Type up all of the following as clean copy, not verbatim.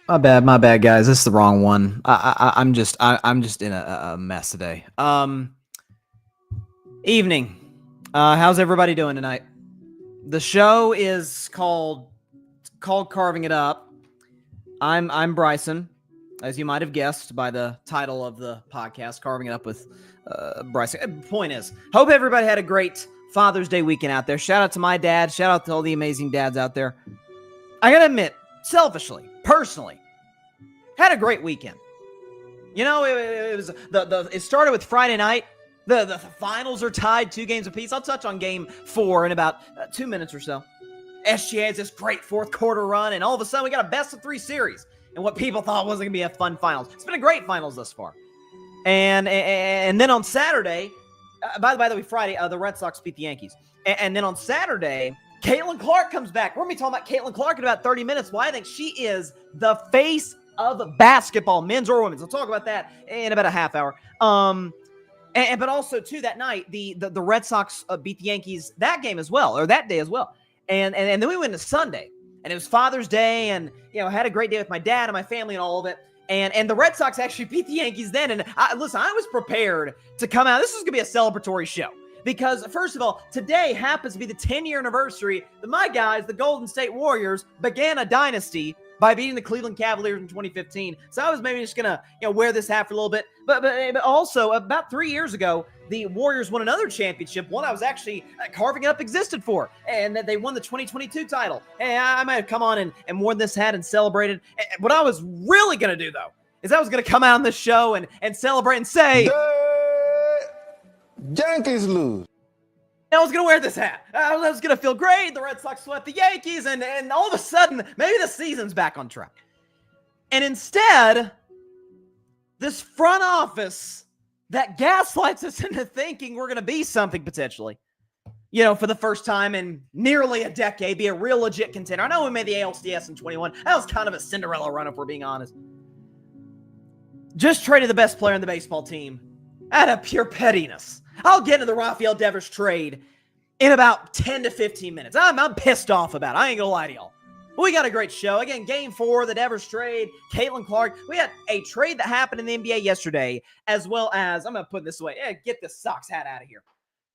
My bad, guys. This is the wrong one. I'm just in a mess today. Evening. How's everybody doing tonight? The show is called Carving It Up. I'm Bryson, as you might have guessed by the title of the podcast, Carving It Up with Bryson. Point is, hope everybody had a great Father's Day weekend out there. Shout out to my dad. Shout out to all the amazing dads out there. I gotta admit, selfishly, personally, had a great weekend. You know, it was it started with Friday night. The finals are tied 2 games apiece. I'll touch on game 4 in about 2 minutes or so. SGA has this great fourth quarter run, and all of a sudden we got a best of 3 series. And what people thought wasn't going to be a fun finals. It's been a great finals thus far. And then on Saturday, by the way, Friday, the Red Sox beat the Yankees. And then on Saturday, Caitlin Clark comes back. We're going to be talking about Caitlin Clark in about 30 minutes. Well, I think she is the face of basketball, men's or women's. We'll talk about that in about a half hour. But also, too, that night, the Red Sox beat the Yankees that game as well, or that day as well. And then we went to Sunday, and it was Father's Day, and, you know, had a great day with my dad and my family and all of it. And the Red Sox actually beat the Yankees then. And listen, I was prepared to come out. This is going to be a celebratory show. Because, first of all, today happens to be the 10-year anniversary that my guys, the Golden State Warriors, began a dynasty by beating the Cleveland Cavaliers in 2015. So I was maybe just going to, wear this hat for a little bit. But also, about 3 years ago, the Warriors won another championship, one I was actually carving it up existed for, and that they won the 2022 title. And I might have come on and worn this hat and celebrated. What I was really going to do, though, is I was going to come out on this show and celebrate and say, Yankees lose. I was going to wear this hat. I was going to feel great. The Red Sox swept the Yankees, and all of a sudden, maybe the season's back on track. And instead, this front office that gaslights us into thinking we're going to be something potentially, for the first time in nearly a decade, be a real legit contender. I know we made the ALCS in 21. That was kind of a Cinderella run, if we're being honest. Just traded the best player in the baseball team out of pure pettiness. I'll get into the Rafael Devers trade in about 10 to 15 minutes. I'm pissed off about it. I ain't gonna lie to y'all. We got a great show. Again, game 4, the Devers trade, Caitlin Clark. We had a trade that happened in the NBA yesterday, as well as, I'm gonna put this away. Get this Sox hat out of here.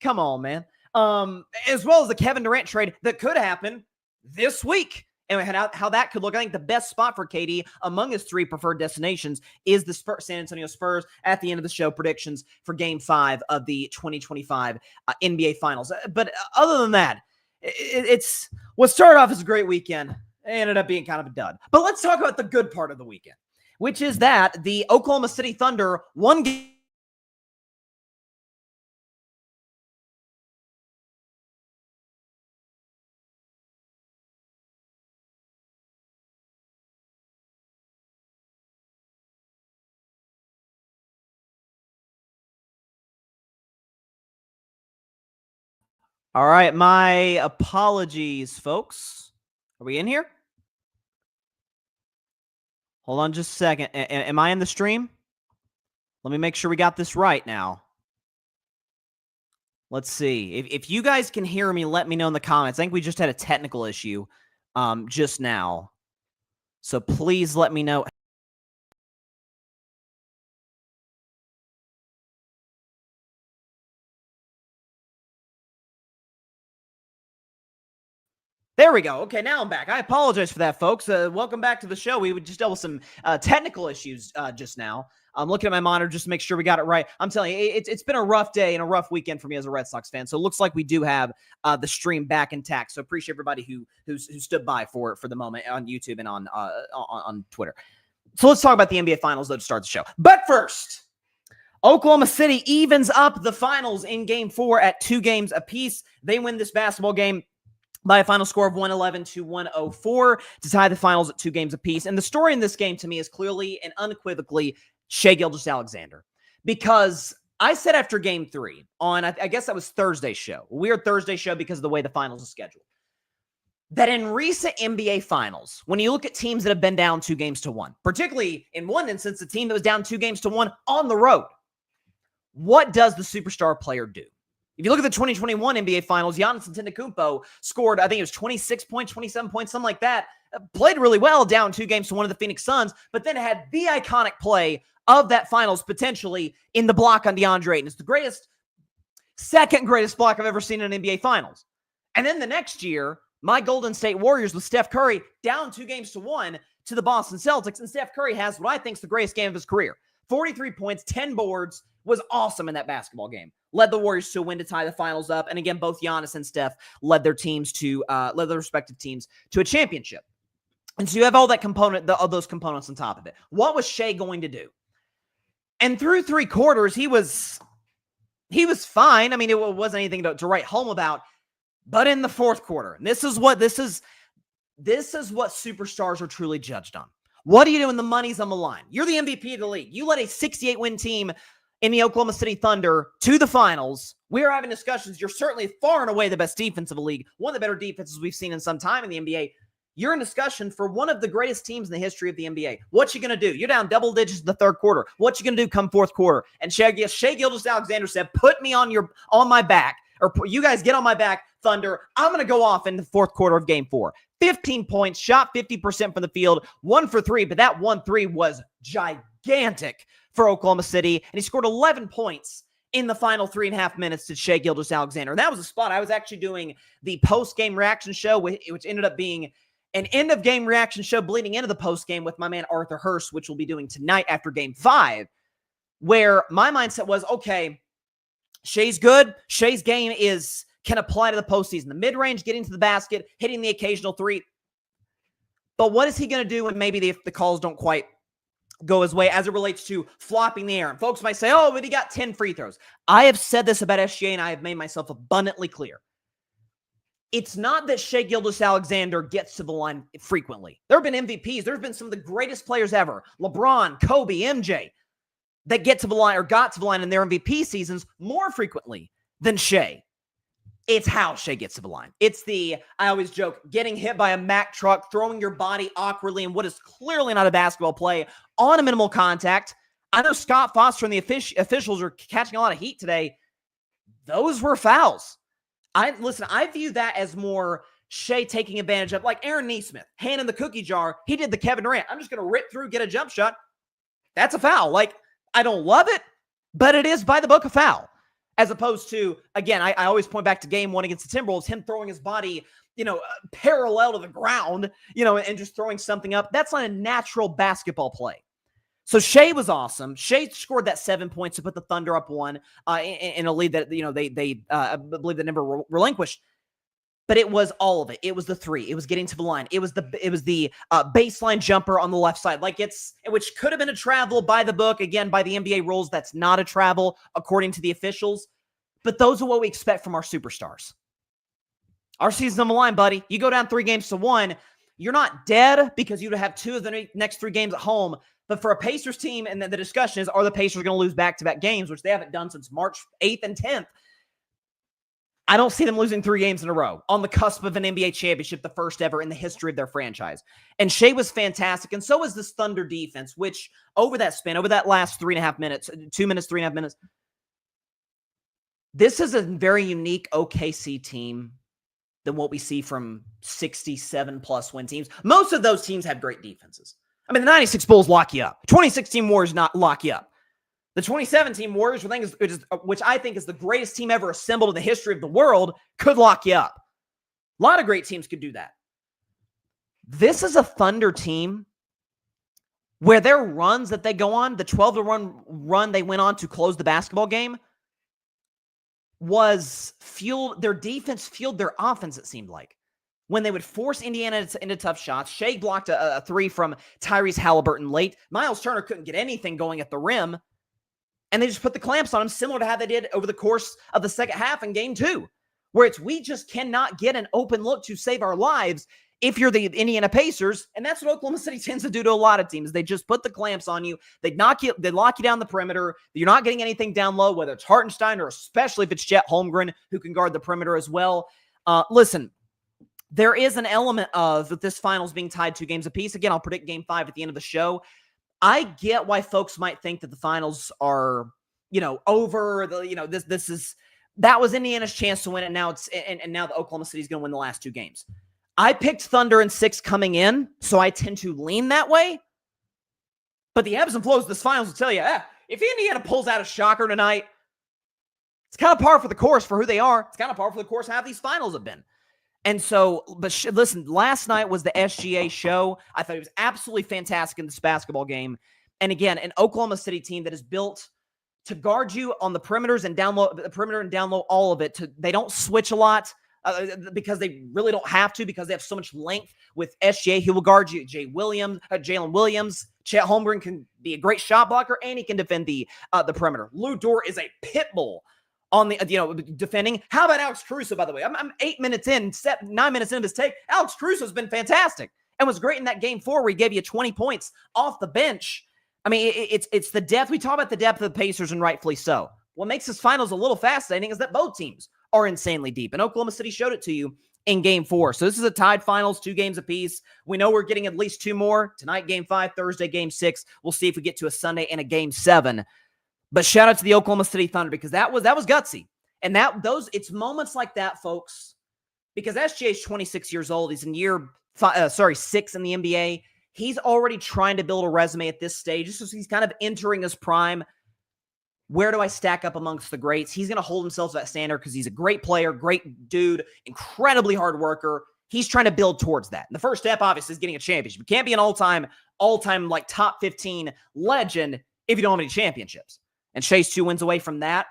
Come on, man. As well as the Kevin Durant trade that could happen this week. And how that could look. I think the best spot for KD among his 3 preferred destinations is the San Antonio Spurs at the end of the show. Predictions for Game 5 of the 2025 NBA Finals. But other than that, it's what started off as a great weekend. It ended up being kind of a dud. But let's talk about the good part of the weekend, which is that the Oklahoma City Thunder won game. All right, my apologies, folks. Are we in here? Hold on just a second. Am I in the stream? Let me make sure we got this right now. Let's see. If you guys can hear me, let me know in the comments. I think we just had a technical issue just now. So please let me know. There we go. Okay, now I'm back. I apologize for that, folks. Welcome back to the show. We just dealt with some technical issues just now. I'm looking at my monitor just to make sure we got it right. I'm telling you, it's been a rough day and a rough weekend for me as a Red Sox fan. So it looks like we do have the stream back intact. So appreciate everybody who stood by for the moment on YouTube and on Twitter. So let's talk about the NBA Finals, though, to start the show. But first, Oklahoma City evens up the finals in Game 4 at 2 games apiece. They win this basketball game by a final score of 111 to 104 to tie the finals at 2 games apiece. And the story in this game to me is clearly and unequivocally Shai Gilgeous-Alexander. Because I said after Game 3 on, I guess that was Thursday's show, weird Thursday show because of the way the finals are scheduled, that in recent NBA finals, when you look at teams that have been down 2 games to 1, particularly in one instance, the team that was down 2 games to 1 on the road, what does the superstar player do? If you look at the 2021 NBA Finals, Giannis Antetokounmpo scored, I think it was 26 points, 27 points, something like that. Played really well, down 2 games to one of the Phoenix Suns, but then had the iconic play of that finals potentially in the block on DeAndre Ayton. It's the second greatest block I've ever seen in an NBA Finals. And then the next year, my Golden State Warriors with Steph Curry down 2 games to 1 to the Boston Celtics, and Steph Curry has what I think is the greatest game of his career. 43 points, 10 boards, was awesome in that basketball game. Led the Warriors to a win to tie the finals up. And again, both Giannis and Steph led their respective teams to a championship. And so you have all that component, all those components on top of it. What was Shai going to do? And through 3 quarters, he was fine. I mean, it wasn't anything to write home about. But in the 4th quarter, and this is what superstars are truly judged on. What do you do when the money's on the line? You're the MVP of the league. You led a 68-win team in the Oklahoma City Thunder to the finals. We are having discussions. You're certainly far and away the best defense of the league, one of the better defenses we've seen in some time in the NBA. You're in discussion for one of the greatest teams in the history of the NBA. What you going to do? You're down double digits in the 3rd quarter. What you going to do come 4th quarter? And Shai Gilgeous-Alexander said, put me on my back, or you guys get on my back, Thunder. I'm going to go off in the 4th quarter of game 4. 15 points, shot 50% from the field, 1 for 3, but that 1-3 was gigantic for Oklahoma City, and he scored 11 points in the final 3.5 minutes to Shai Gilgeous-Alexander. And that was a spot. I was actually doing the post-game reaction show, which ended up being an end-of-game reaction show bleeding into the post-game with my man Arthur Hurst, which we'll be doing tonight after Game 5, where my mindset was, okay, Shai's good. Shai's game can apply to the postseason. The mid-range, getting to the basket, hitting the occasional 3. But what is he going to do when maybe the calls don't quite go his way as it relates to flopping the air? And folks might say, oh, but he got 10 free throws. I have said this about SGA, and I have made myself abundantly clear. It's not that Shai Gilgeous-Alexander gets to the line frequently. There have been MVPs. There have been some of the greatest players ever. LeBron, Kobe, MJ, that get to the line or got to the line in their MVP seasons more frequently than Shai. It's how Shai gets to the line. It's I always joke, getting hit by a Mack truck, throwing your body awkwardly in what is clearly not a basketball play on a minimal contact. I know Scott Foster and the officials are catching a lot of heat today. Those were fouls. I view that as more Shai taking advantage of, like Aaron Nesmith, hand in the cookie jar. He did the Kevin Durant. I'm just going to rip through, get a jump shot. That's a foul. Like, I don't love it, but it is by the book a foul. As opposed to, again, I always point back to game 1 against the Timberwolves, him throwing his body, parallel to the ground, and just throwing something up. That's not a natural basketball play. So Shai was awesome. Shai scored that 7 points to put the Thunder up 1 in a lead that, they I believe they never relinquished. But it was all of it. It was the 3. It was getting to the line. It was the baseline jumper on the left side, which could have been a travel by the book. Again, by the NBA rules, that's not a travel according to the officials. But those are what we expect from our superstars. Our season's on the line, buddy. You go down 3 games to 1. You're not dead because you'd have 2 of the next 3 games at home. But for a Pacers team, and the discussion is, are the Pacers going to lose back-to-back games, which they haven't done since March 8th and 10th. I don't see them losing 3 games in a row on the cusp of an NBA championship, the first ever in the history of their franchise. And Shai was fantastic, and so was this Thunder defense, which over that last 3.5 minutes, 2 minutes, 3.5 minutes, this is a very unique OKC team than what we see from 67-plus win teams. Most of those teams have great defenses. I mean, the 96 Bulls lock you up. 2016 Warriors not lock you up. The 2017 Warriors, which I think is the greatest team ever assembled in the history of the world, could lock you up. A lot of great teams could do that. This is a Thunder team where their runs that they go on, the 12-1 run they went on to close the basketball game, was fueled. Their defense fueled their offense, it seemed like. When they would force Indiana into tough shots, Shai blocked a 3 from Tyrese Halliburton late. Miles Turner couldn't get anything going at the rim. And they just put the clamps on him, similar to how they did over the course of the second half in game 2, where we just cannot get an open look to save our lives if you're the Indiana Pacers. And that's what Oklahoma City tends to do to a lot of teams. They just put the clamps on you. They lock you down the perimeter. You're not getting anything down low, whether it's Hartenstein or especially if it's Chet Holmgren, who can guard the perimeter as well. Listen, there is an element of this finals being tied 2 games apiece. Again, I'll predict game 5 at the end of the show. I get why folks might think that the finals are, over. This is that was Indiana's chance to win, and now now the Oklahoma City's going to win the last 2 games. I picked Thunder in 6 coming in, so I tend to lean that way. But the ebbs and flows of this finals will tell you, if Indiana pulls out a shocker tonight, it's kind of par for the course for who they are. It's kind of par for the course how these finals have been. And so, but listen, last night was the SGA show. I thought it was absolutely fantastic in this basketball game. And again, an Oklahoma City team that is built to guard you on the perimeters and down low, the perimeter and down low, all of it. They don't switch a lot because they really don't have to, because they have so much length with SGA. He will guard you. Jalen Williams, Chet Holmgren can be a great shot blocker, and he can defend the perimeter. Lou Dort is a pit bull on the, defending. How about Alex Caruso, by the way? I'm 9 minutes into his take. Alex Caruso has been fantastic and was great in that game 4 where he gave you 20 points off the bench. I mean, it's the depth. We talk about the depth of the Pacers, and rightfully so. What makes this finals a little fascinating is that both teams are insanely deep, and Oklahoma City showed it to you in game 4. So this is a tied finals, 2 games apiece. We know we're getting at least 2 more. Tonight, game 5, Thursday, game 6. We'll see if we get to a Sunday and a game 7. But shout out to the Oklahoma City Thunder, because that was gutsy. And it's moments like that, folks, because SGA is 26 years old. He's in year 6 in the NBA. He's already trying to build a resume at this stage. So he's kind of entering his prime. Where do I stack up amongst the greats? He's going to hold himself to that standard because he's a great player, great dude, incredibly hard worker. He's trying to build towards that. And the first step, obviously, is getting a championship. You can't be an all-time like top 15 legend if you don't have any championships. And Shai's 2 wins away from that.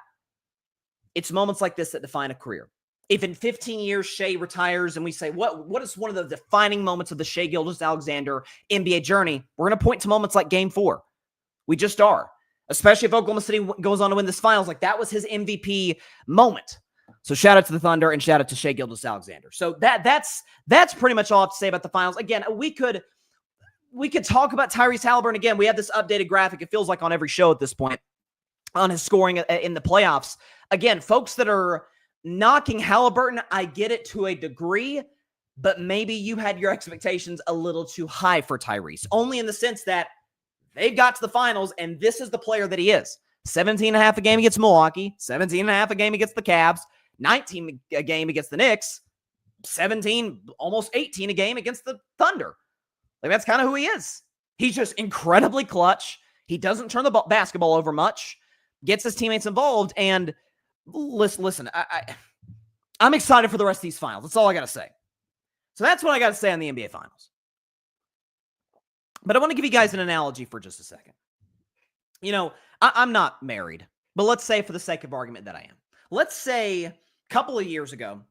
It's moments like this that define a career. If in 15 years Shai retires and we say, what is one of the defining moments of the Shai Gilgeous-Alexander NBA journey? We're going to point to moments like game 4. We just are. Especially if Oklahoma City goes on to win this finals. Like, that was his MVP moment. So shout out to the Thunder and shout out to Shai Gilgeous-Alexander. So that's pretty much all I have to say about the finals. Again, we could talk about Tyrese Haliburton. Again, we have this updated graphic. It feels like on every show at this point on his scoring in the playoffs. Again, folks that are knocking Haliburton, I get it to a degree, but maybe you had your expectations a little too high for Tyrese, only in the sense that they've got to the finals, and this is the player that he is. 17.5 a game against Milwaukee, 17.5 a game against the Cavs, 19 a game against the Knicks, 17, almost 18 a game against the Thunder. Like, that's kind of who he is. He's just incredibly clutch. He doesn't turn the basketball over much, gets his teammates involved, and listen, I'm excited for the rest of these finals. That's all I got to say. So that's what I got to say on the NBA Finals. But I want to give you guys an analogy for just a second. You know, I'm not married, but let's say for the sake of argument that I am. Let's say a couple of years ago,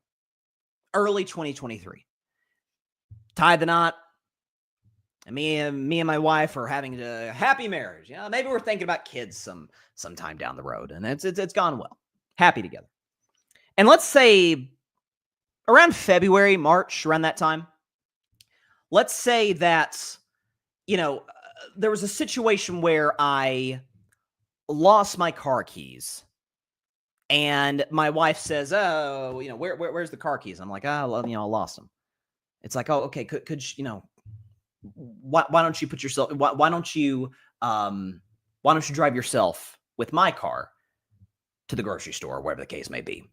early 2023, tied the knot, and me and my wife are having a happy marriage. You know, maybe we're thinking about kids sometime down the road, and it's gone well. Happy together. And let's say around February, March, around that time, let's say that, you know, there was a situation where I lost my car keys, and my wife says, "Oh, you know, where's the car keys?" I'm like, "Oh, you know, I lost them." It's like, "Oh, okay. Could you know, why don't you put yourself? Why don't you drive yourself with my car to the grocery store, or whatever the case may be?"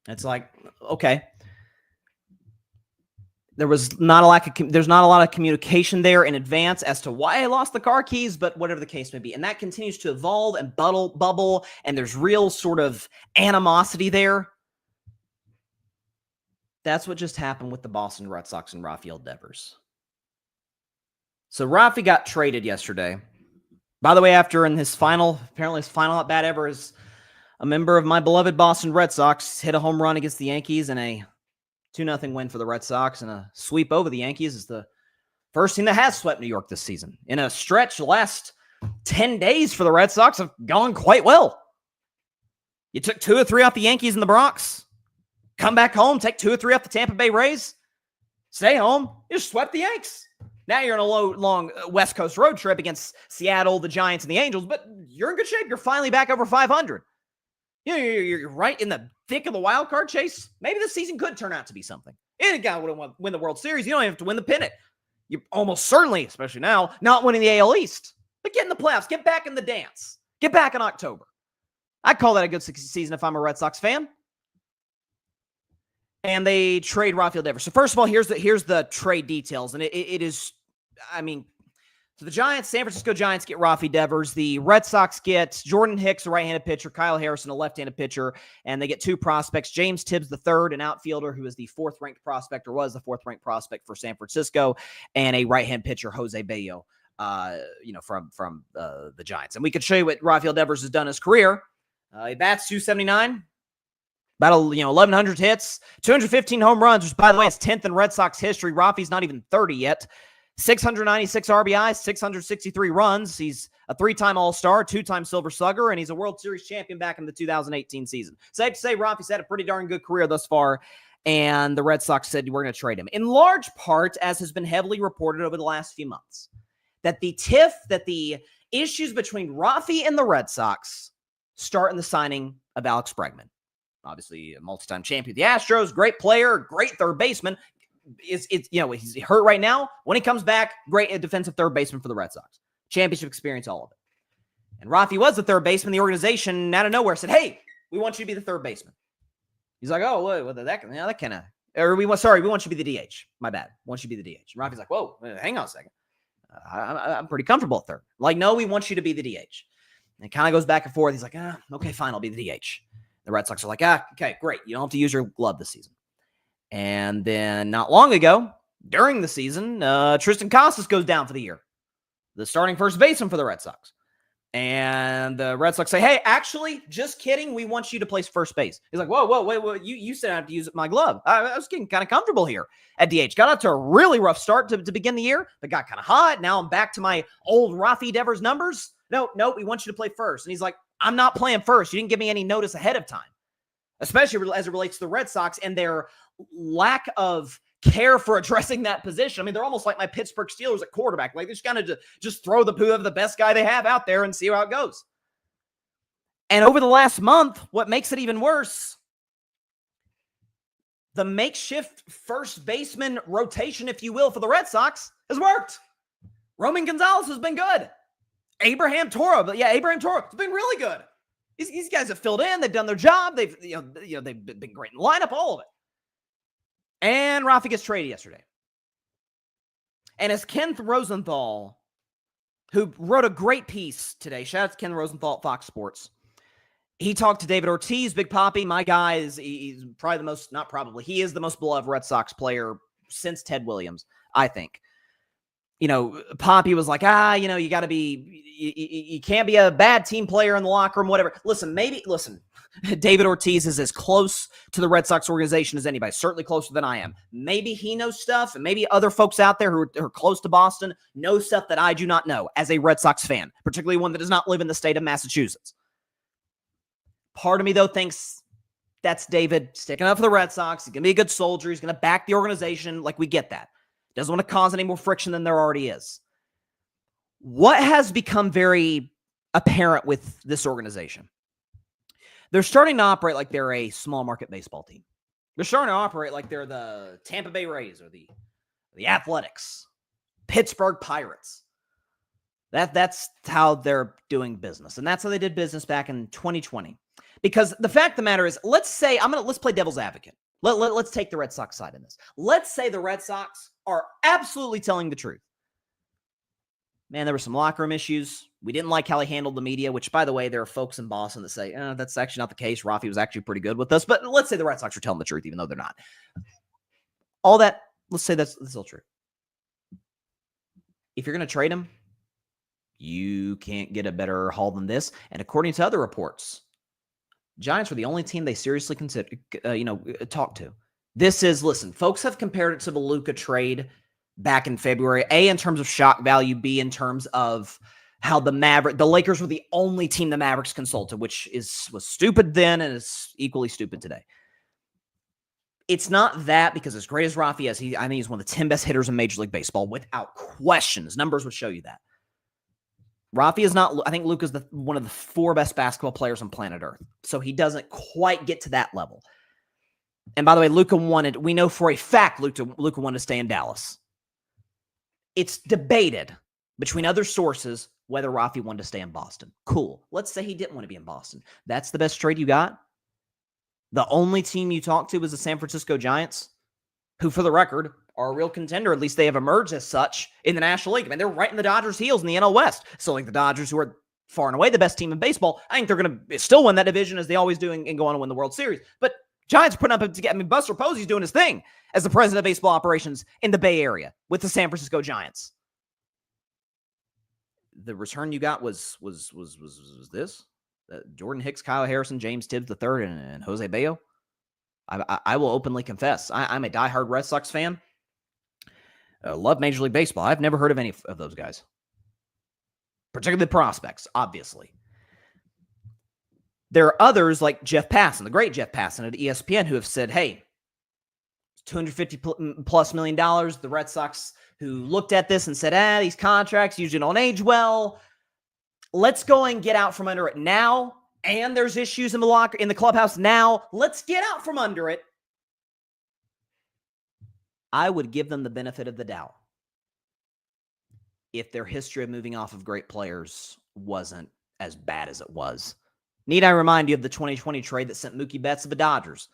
It's like, okay. There's not a lot of communication there in advance as to why I lost the car keys, but whatever the case may be. And that continues to evolve and bubble, and there's real sort of animosity there. That's what just happened with the Boston Red Sox and Rafael Devers. So Rafi got traded yesterday. By the way, apparently his final at bat ever is a member of my beloved Boston Red Sox hit a home run against the Yankees in a 2-0 win for the Red Sox, and a sweep over the Yankees. Is the first team that has swept New York this season. In a stretch, the last 10 days for the Red Sox have gone quite well. You took 2 or 3 off the Yankees in the Bronx, come back home, take 2 or 3 off the Tampa Bay Rays, stay home, you just swept the Yanks. Now you're on a long West Coast road trip against Seattle, the Giants, and the Angels, but you're in good shape. You're finally back over 500. You're right in the thick of the wild card chase. Maybe this season could turn out to be something. Any guy would win the World Series. You don't have to win the pennant. You almost certainly, especially now, not winning the AL East. But get in the playoffs. Get back in the dance. Get back in October. I'd call that a good season if I'm a Red Sox fan. and they trade Rafael Devers. So first of all, here's the trade details, and it is, I mean, so the Giants, San Francisco Giants get Rafael Devers. The Red Sox get Jordan Hicks, a right-handed pitcher, Kyle Harrison, a left-handed pitcher, and they get two prospects, James Tibbs III, an outfielder who is the fourth-ranked prospect or was the fourth-ranked prospect for San Francisco, and a right-hand pitcher, Jose Bello, from the Giants. And we could show you what Rafael Devers has done in his career. He bats .279. About 1,100 hits, 215 home runs, which, by the way, is 10th in Red Sox history. Rafi's not even 30 yet. 696 RBIs, 663 runs. He's a three-time All-Star, two-time Silver Slugger, and he's a World Series champion back in the 2018 season. Safe to say Rafi's had a pretty darn good career thus far, and the Red Sox said, we're going to trade him. In large part, as has been heavily reported over the last few months, that the issues between Rafi and the Red Sox start in the signing of Alex Bregman. Obviously, a multi-time champion of the Astros, great player, great third baseman. He's hurt right now. When he comes back, great defensive third baseman for the Red Sox. Championship experience, all of it. And Rafi was the third baseman. The organization, out of nowhere, said, hey, we want you to be the third baseman. He's like, oh, well, that kind of, or we want you to be the DH. My bad. We want you to be the DH. And Rafi's like, whoa, hang on a second. I'm pretty comfortable at third. Like, no, we want you to be the DH. And it kind of goes back and forth. He's like, okay, fine, I'll be the DH. The Red Sox are like, okay, great. You don't have to use your glove this season. And then not long ago, during the season, Tristan Casas goes down for the year. The starting first baseman for the Red Sox. And the Red Sox say, hey, actually, just kidding. We want you to play first base. He's like, whoa, wait. You said I have to use my glove. I was getting kind of comfortable here at DH. Got out to a really rough start to begin the year, but got kind of hot. Now I'm back to my old Rafi Devers numbers. No, we want you to play first. And he's like, I'm not playing first. You didn't give me any notice ahead of time, especially as it relates to the Red Sox and their lack of care for addressing that position. I mean, they're almost like my Pittsburgh Steelers at quarterback. Like, they just kind of just throw the poo of the best guy they have out there and see how it goes. And over the last month, what makes it even worse, the makeshift first baseman rotation, if you will, for the Red Sox has worked. Roman Gonzalez has been good. Abraham Toro has been really good. These guys have filled in. They've done their job. They've been great in the lineup, all of it. And Rafi gets traded yesterday. And as Ken Rosenthal, who wrote a great piece today, shout out to Ken Rosenthal at Fox Sports. He talked to David Ortiz, Big Papi. My guy he's probably the most, not probably, he is the most beloved Red Sox player since Ted Williams, I think. Papi was like, you got to be, you can't be a bad team player in the locker room, whatever. Listen, David Ortiz is as close to the Red Sox organization as anybody, certainly closer than I am. Maybe he knows stuff, and maybe other folks out there who are close to Boston know stuff that I do not know as a Red Sox fan, particularly one that does not live in the state of Massachusetts. Part of me, though, thinks that's David sticking up for the Red Sox. He's going to be a good soldier. He's going to back the organization. Like, we get that. Doesn't want to cause any more friction than there already is. What has become very apparent with this organization? They're starting to operate like they're a small market baseball team. They're starting to operate like they're the Tampa Bay Rays or the Athletics, Pittsburgh Pirates. That's how they're doing business. And that's how they did business back in 2020. Because the fact of the matter is, let's play devil's advocate. Let's take the Red Sox side in this. Let's say the Red Sox are absolutely telling the truth. Man, there were some locker room issues. We didn't like how he handled the media, which, by the way, there are folks in Boston that say, that's actually not the case. Rafi was actually pretty good with us. But let's say the Red Sox are telling the truth, even though they're not. All that, let's say that's still true. If you're going to trade him, you can't get a better haul than this. And according to other reports, Giants were the only team they seriously talked to. Listen, folks have compared it to the Luka trade back in February, A, in terms of shock value, B, in terms of how the Lakers were the only team the Mavericks consulted, which was stupid then and is equally stupid today. It's not that, because as great as Rafi is, I think he's one of the 10 best hitters in Major League Baseball, without question. His numbers would show you that. Rafi is not, I think Luka's one of the 4 best basketball players on planet Earth. So he doesn't quite get to that level. And by the way, we know for a fact Luka wanted to stay in Dallas. It's debated between other sources whether Rafi wanted to stay in Boston. Cool. Let's say he didn't want to be in Boston. That's the best trade you got? The only team you talked to was the San Francisco Giants, who, for the record, are a real contender. At least they have emerged as such in the National League. I mean, they're right in the Dodgers' heels in the NL West. So, like the Dodgers, who are far and away the best team in baseball, I think they're going to still win that division as they always do and go on to win the World Series. But Giants putting up to get. I mean, Buster Posey's doing his thing as the president of baseball operations in the Bay Area with the San Francisco Giants. The return you got was this: Jordan Hicks, Kyle Harrison, James Tibbs III, and Jose Bello. I will openly confess, I'm a diehard Red Sox fan. Love Major League Baseball. I've never heard of any of those guys, particularly the prospects, obviously. There are others like Jeff Passan, the great Jeff Passan at ESPN, who have said, hey, $250+ million. The Red Sox, who looked at this and said, these contracts usually don't age well. Let's go and get out from under it now. And there's issues in the clubhouse now. Let's get out from under it. I would give them the benefit of the doubt if their history of moving off of great players wasn't as bad as it was. Need I remind you of the 2020 trade that sent Mookie Betts to the Dodgers?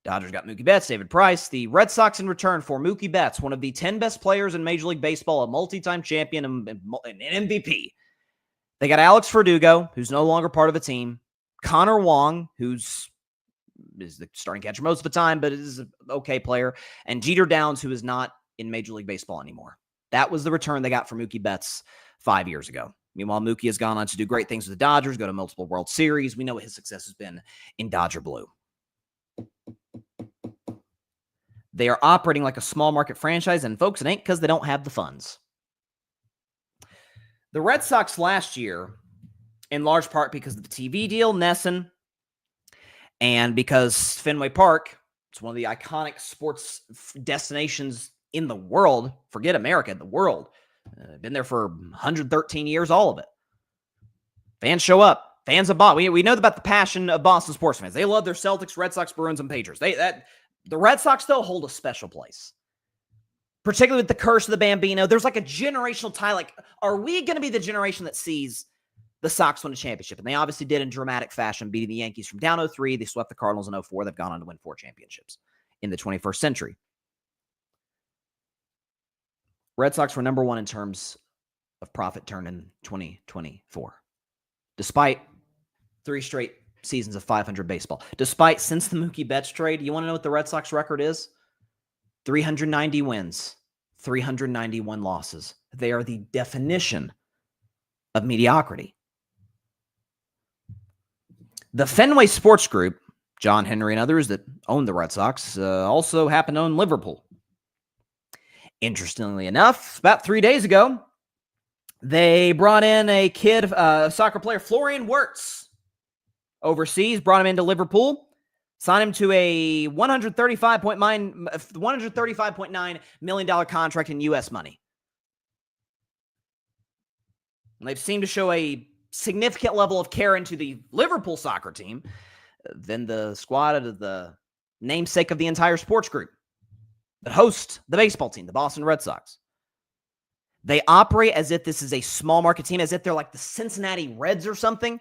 Dodgers got Mookie Betts, David Price. The Red Sox in return for Mookie Betts, one of the 10 best players in Major League Baseball, a multi-time champion and MVP. They got Alex Verdugo, who's no longer part of the team. Connor Wong, who's is the starting catcher most of the time, but is an okay player. And Jeter Downs, who is not in Major League Baseball anymore. That was the return they got for Mookie Betts 5 years ago. Meanwhile, Mookie has gone on to do great things with the Dodgers, go to multiple World Series. We know what his success has been in Dodger Blue. They are operating like a small market franchise, and folks, it ain't because they don't have the funds. The Red Sox last year, in large part because of the TV deal, Nesson, and because Fenway Park, it's one of the iconic sports destinations in the world. Forget America, the world. Been there for 113 years, all of it. Fans show up. Fans have bought. We know about the passion of Boston sports fans. They love their Celtics, Red Sox, Bruins, and Patriots. The Red Sox, though, hold a special place. Particularly with the curse of the Bambino. There's like a generational tie. Like, are we going to be the generation that sees the Sox win a championship? And they obviously did in dramatic fashion, beating the Yankees from down 0-3. They swept the Cardinals in 0-4. They've gone on to win 4 championships in the 21st century. Red Sox were number 1 in terms of profit turn in 2024. Despite 3 straight seasons of 500 baseball. Despite, since the Mookie Betts trade, you want to know what the Red Sox record is? 390 wins, 391 losses. They are the definition of mediocrity. The Fenway Sports Group, John Henry and others that own the Red Sox, also happen to own Liverpool. Interestingly enough, about 3 days ago, they brought in a kid, soccer player, Florian Wirtz, overseas, brought him into Liverpool, signed him to a $135.9 million contract in U.S. money. And they've seemed to show a significant level of care into the Liverpool soccer team than the squad of the namesake of the entire sports group that hosts the baseball team, the Boston Red Sox. They operate as if this is a small market team, as if they're like the Cincinnati Reds or something.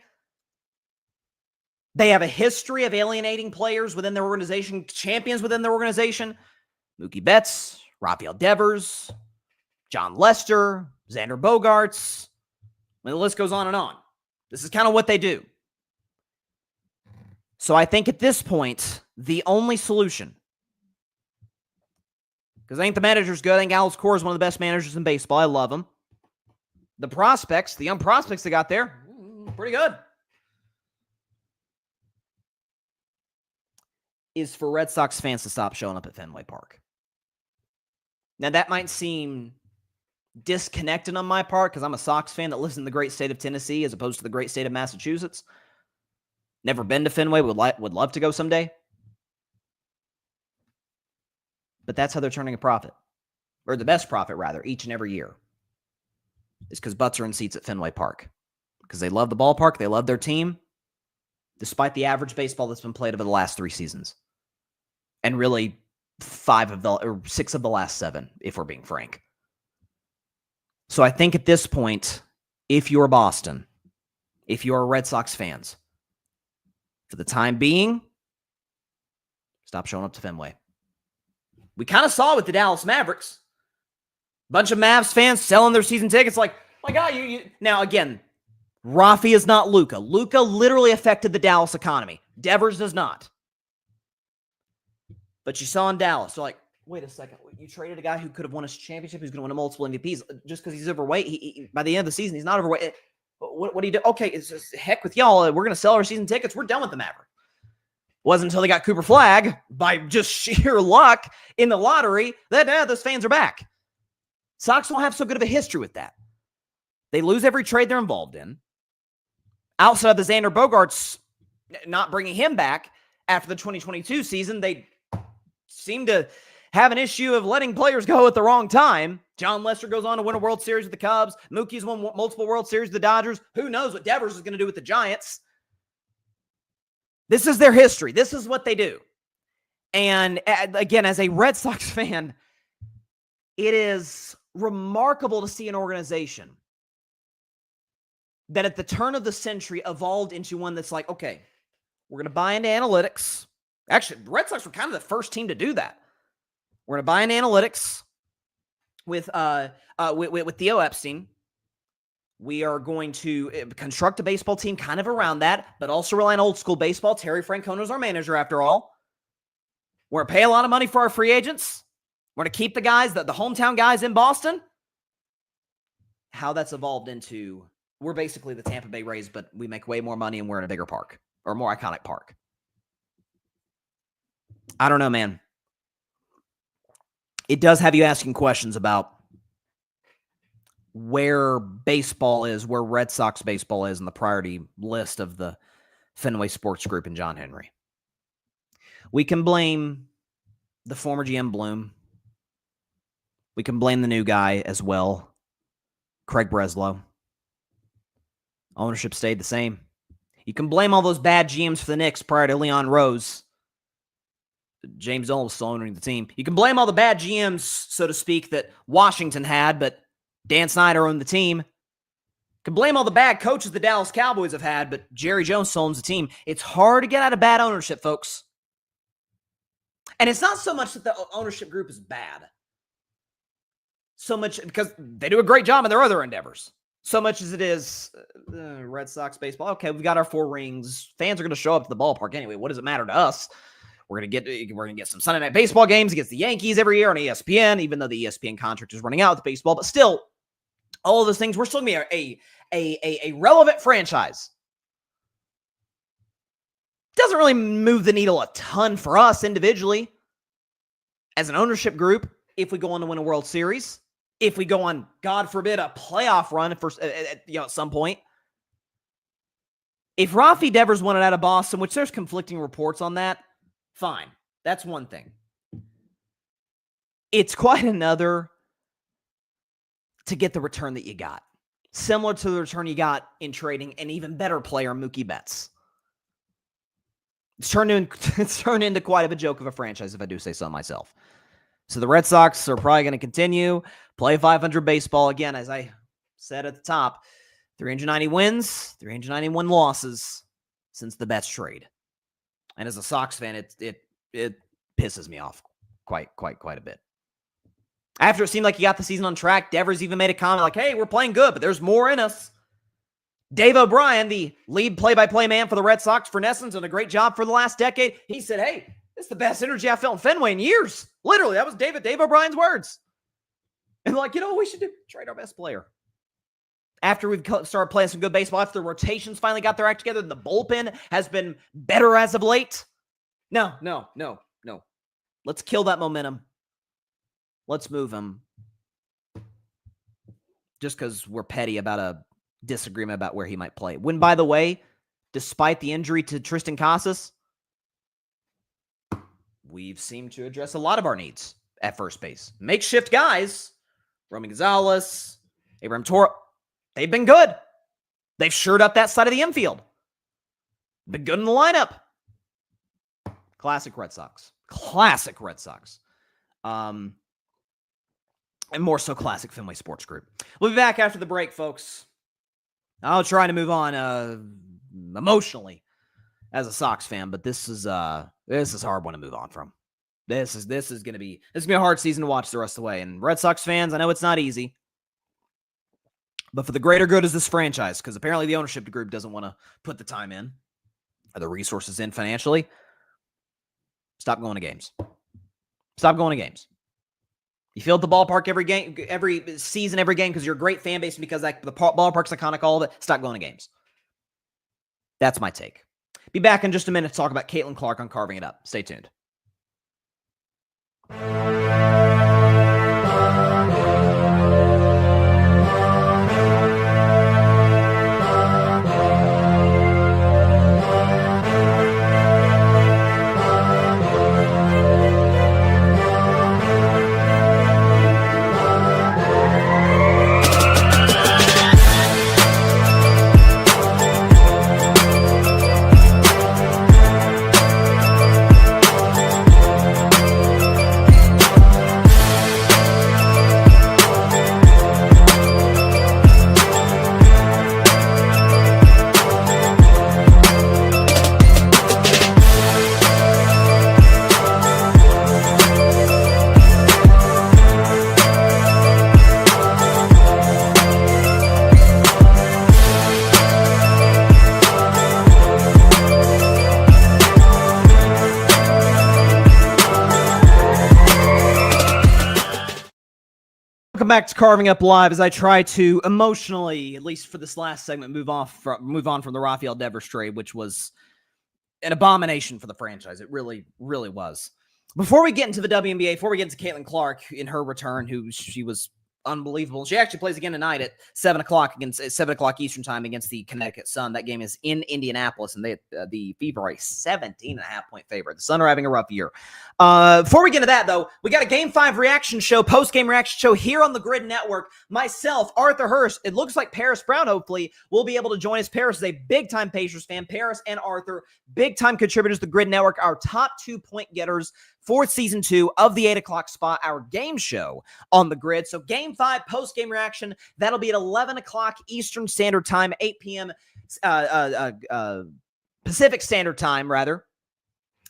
They have a history of alienating players within their organization, champions within their organization. Mookie Betts, Rafael Devers, John Lester, Xander Bogaerts. I mean, the list goes on and on. This is kind of what they do. So I think at this point, the only solution, because I think the manager's good. I think Alex Cora is one of the best managers in baseball. I love him. The prospects, the young prospects they got there, pretty good. Is for Red Sox fans to stop showing up at Fenway Park. Now, that might seem disconnected on my part because I'm a Sox fan that lives in the great state of Tennessee as opposed to the great state of Massachusetts. Never been to Fenway, would love to go someday. But that's how they're turning a profit. Or the best profit, rather, each and every year. Is because butts are in seats at Fenway Park. Because they love the ballpark, they love their team, despite the average baseball that's been played over the last 3 seasons. And really 6 of the last 7, if we're being frank. So I think at this point, if you're Boston, if you're Red Sox fans, for the time being, Stop showing up to Fenway. We kind of saw it with the Dallas Mavericks. Bunch of Mavs fans selling their season tickets like, my God, you. Now, again, Rafi is not Luka. Luka literally affected the Dallas economy. Devers does not. But you saw in Dallas, they're like, wait a second, you traded a guy who could have won a championship, who's going to win a multiple MVPs, just because he's overweight. He, by the end of the season, he's not overweight. What do you do? Okay, it's just heck with y'all. We're going to sell our season tickets. We're done with the Maverick. Wasn't until they got Cooper Flagg, by just sheer luck in the lottery, that those fans are back. Sox don't have so good of a history with that. They lose every trade they're involved in. Outside of the Xander Bogaerts not bringing him back after the 2022 season, they seem to have an issue of letting players go at the wrong time. John Lester goes on to win a World Series with the Cubs. Mookie's won multiple World Series with the Dodgers. Who knows what Devers is going to do with the Giants? This is their history. This is what they do. And again, as a Red Sox fan, it is remarkable to see an organization that at the turn of the century evolved into one that's like, okay, we're going to buy into analytics. Actually, the Red Sox were kind of the first team to do that. We're going to buy into analytics with Theo Epstein. We are going to construct a baseball team kind of around that, but also rely on old school baseball. Terry Francona's our manager, after all. We're going to pay a lot of money for our free agents. We're going to keep the guys, the hometown guys in Boston. How that's evolved into, we're basically the Tampa Bay Rays, but we make way more money and we're in a bigger park, or a more iconic park. I don't know, man. It does have you asking questions about where baseball is, where Red Sox baseball is in the priority list of the Fenway Sports Group and John Henry. We can blame the former GM Bloom. We can blame the new guy as well, Craig Breslow. Ownership stayed the same. You can blame all those bad GMs for the Knicks prior to Leon Rose. James Dolan was still owning the team. You can blame all the bad GMs, so to speak, that Washington had, but Dan Snyder owned the team. You can blame all the bad coaches the Dallas Cowboys have had, but Jerry Jones owns the team. It's hard to get out of bad ownership, folks. And it's not so much that the ownership group is bad. So much, because they do a great job in their other endeavors. So much as it is Red Sox baseball. Okay, we've got our 4 rings. Fans are going to show up to the ballpark anyway. What does it matter to us? We're gonna get some Sunday night baseball games against the Yankees every year on ESPN, even though the ESPN contract is running out with baseball. But still, all of those things, we're still gonna be a relevant franchise. Doesn't really move the needle a ton for us individually as an ownership group. If we go on to win a World Series, if we go on, God forbid, a playoff run for at some point. If Rafi Devers won it out of Boston, which there's conflicting reports on that. Fine. That's one thing. It's quite another to get the return that you got. Similar to the return you got in trading an even better player, Mookie Betts. It's turned into quite of a joke of a franchise, if I do say so myself. So the Red Sox are probably going to continue, play 500 baseball. Again, as I said at the top, 390 wins, 391 losses since the Betts trade. And as a Sox fan, it pisses me off quite a bit. After it seemed like he got the season on track, Devers even made a comment like, hey, we're playing good, but there's more in us. Dave O'Brien, the lead play-by-play man for the Red Sox for Nessens, done a great job for the last decade. He said, hey, this is the best energy I felt in Fenway in years. Literally, that was Dave O'Brien's words. And like, what we should do? Trade our best player. After we've started playing some good baseball, after the rotations finally got their act together, the bullpen has been better as of late. No. Let's kill that momentum. Let's move him. Just because we're petty about a disagreement about where he might play. When, by the way, despite the injury to Tristan Casas, we've seemed to address a lot of our needs at first base. Makeshift guys, Romy Gonzalez, Abraham Toro, they've been good. They've shored up that side of the infield. Been good in the lineup. Classic Red Sox. And more so classic Fenway Sports Group. We'll be back after the break, folks. I'll try to move on emotionally as a Sox fan, but this is a hard one to move on from. This is going to be a hard season to watch the rest of the way. And Red Sox fans, I know it's not easy, but for the greater good of this franchise, because apparently the ownership group doesn't want to put the time in or the resources in financially, stop going to games. Stop going to games. You fill the ballpark every game, every season, every game because you're a great fan base and because the ballpark's iconic, all of it. Stop going to games. That's my take. Be back in just a minute to talk about Caitlin Clark on Carving It Up. Stay tuned. Welcome back to Carving Up Live as I try to emotionally, at least for this last segment, move on from the Rafael Devers trade, which was an abomination for the franchise. It really, really was. Before we get into the WNBA, before we get into Caitlin Clark in her return, she was unbelievable. She actually plays again tonight at 7 o'clock Eastern time against the Connecticut Sun. That game is in Indianapolis, and the Fever are a 17.5-point favorite. The Sun are having a rough year. Before we get into that, though, we got a Game 5 reaction show, post-game reaction show here on the Grid Network. Myself, Arthur Hurst, it looks like Paris Brown, hopefully, will be able to join us. Paris is a big-time Pacers fan. Paris and Arthur, big-time contributors to the Grid Network, our top 2-point getters for Season 2 of the 8 o'clock spot, our game show on the Grid. So Game 5 post-game reaction, that'll be at 11 o'clock Eastern Standard Time, 8 p.m. Pacific Standard Time, rather.